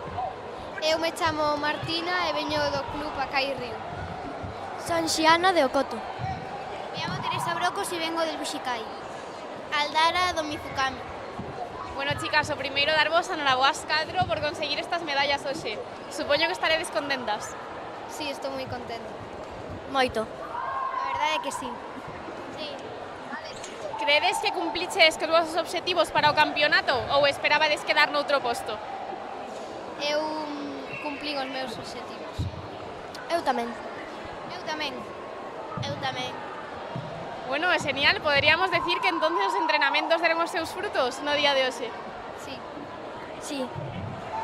Eu me chamo Martina e veño do club Acai Río. Son Xiana de Ocoto. Me chamo Teresa Brocos e vengo del Buxicai. Aldara do Mizukami. Bueno, chicas, o primeiro darvos a enhoraboas catro por conseguir estas medallas hoxe. Supoño que estaredes contentas. Sí, estou moi contenta. Moito. A verdade é que sí. Sí. Credes que cumpliches cos vosos obxectivos para o campeonato ou esperabades quedar noutro posto? Eu cumplín os meus obxectivos. Eu tamén. Eu tamén. Eu tamén. Bueno, é genial. Poderíamos decir que entonces os entrenamentos deron os seus frutos no día de hoxe. Sí. Sí.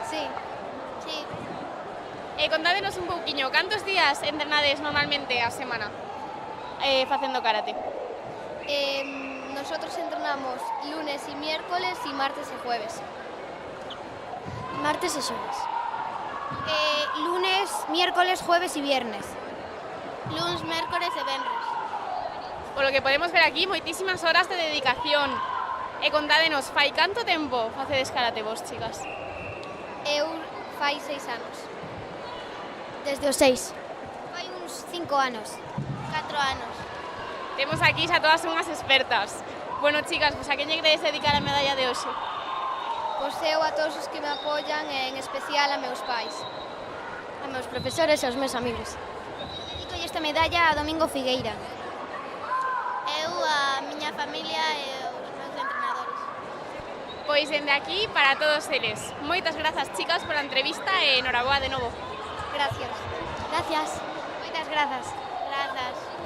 Sí. Sí. E contádenos un pouquiño, cantos días entrenades normalmente a semana facendo karate? Nosotros entrenamos lunes y miércoles y martes y jueves. Martes e xoves. Lunes, miércoles, jueves y viernes. Lunes, miércoles e venres. Por lo que podemos ver aquí, moitísimas horas de dedicación. E contádenos, fai canto tempo facedes karate vos, chicas? Eu fai 6 anos. Desde os 6. Fai uns 5 anos. 4 anos. Temos aquí xa todas unhas expertas. Bueno, chicas, pues a quen lle queredes dedicar a medalla de hoxe? Pois eu a todos os que me apoian e en especial a meus pais. A meus profesores e aos meus amigos. Dedico esta medalla a Domingo Figueira. Eu, a miña familia e os meus entrenadores. Pois dende aquí para todos eles. Moitas grazas, chicas, pola entrevista e enhoraboa de novo. Gracias. Gracias. Moitas grazas. Grazas.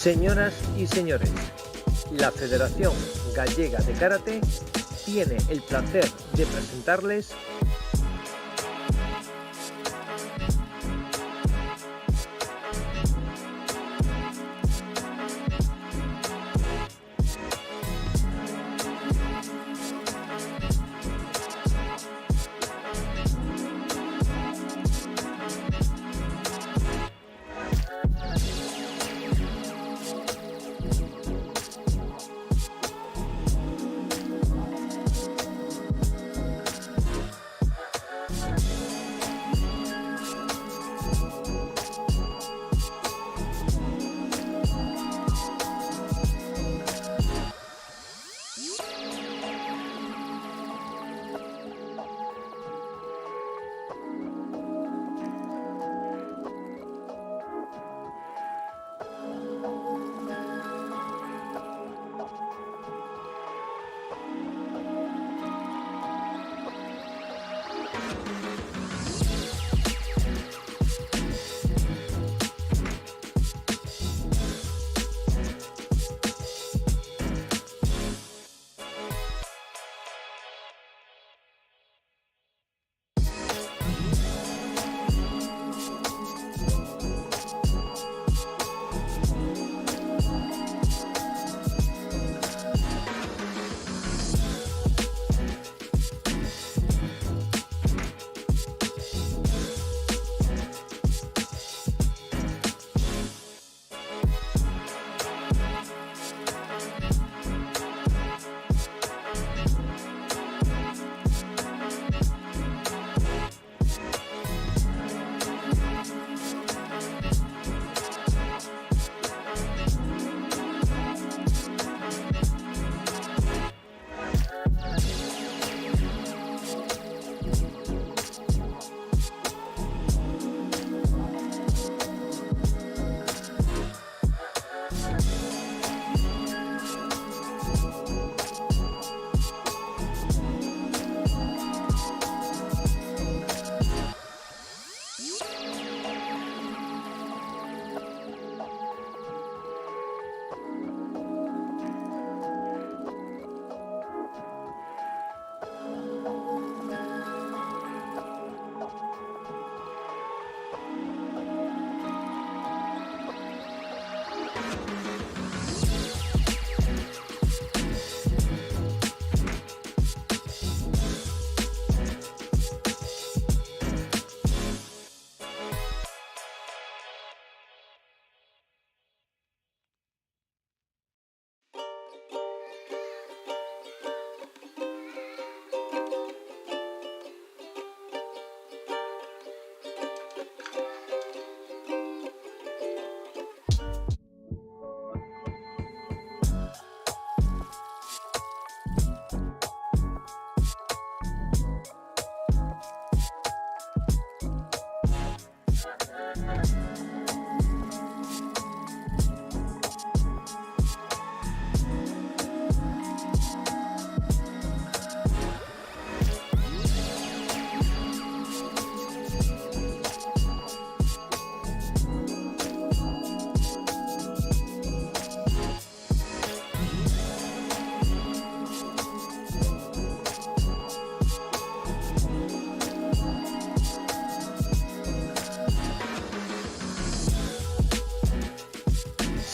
Señoras y señores, la Federación Gallega de Karate tiene el placer de presentarles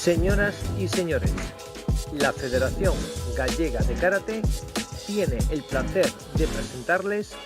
Señoras y señores, la Federación Gallega de Karate tiene el placer de presentarles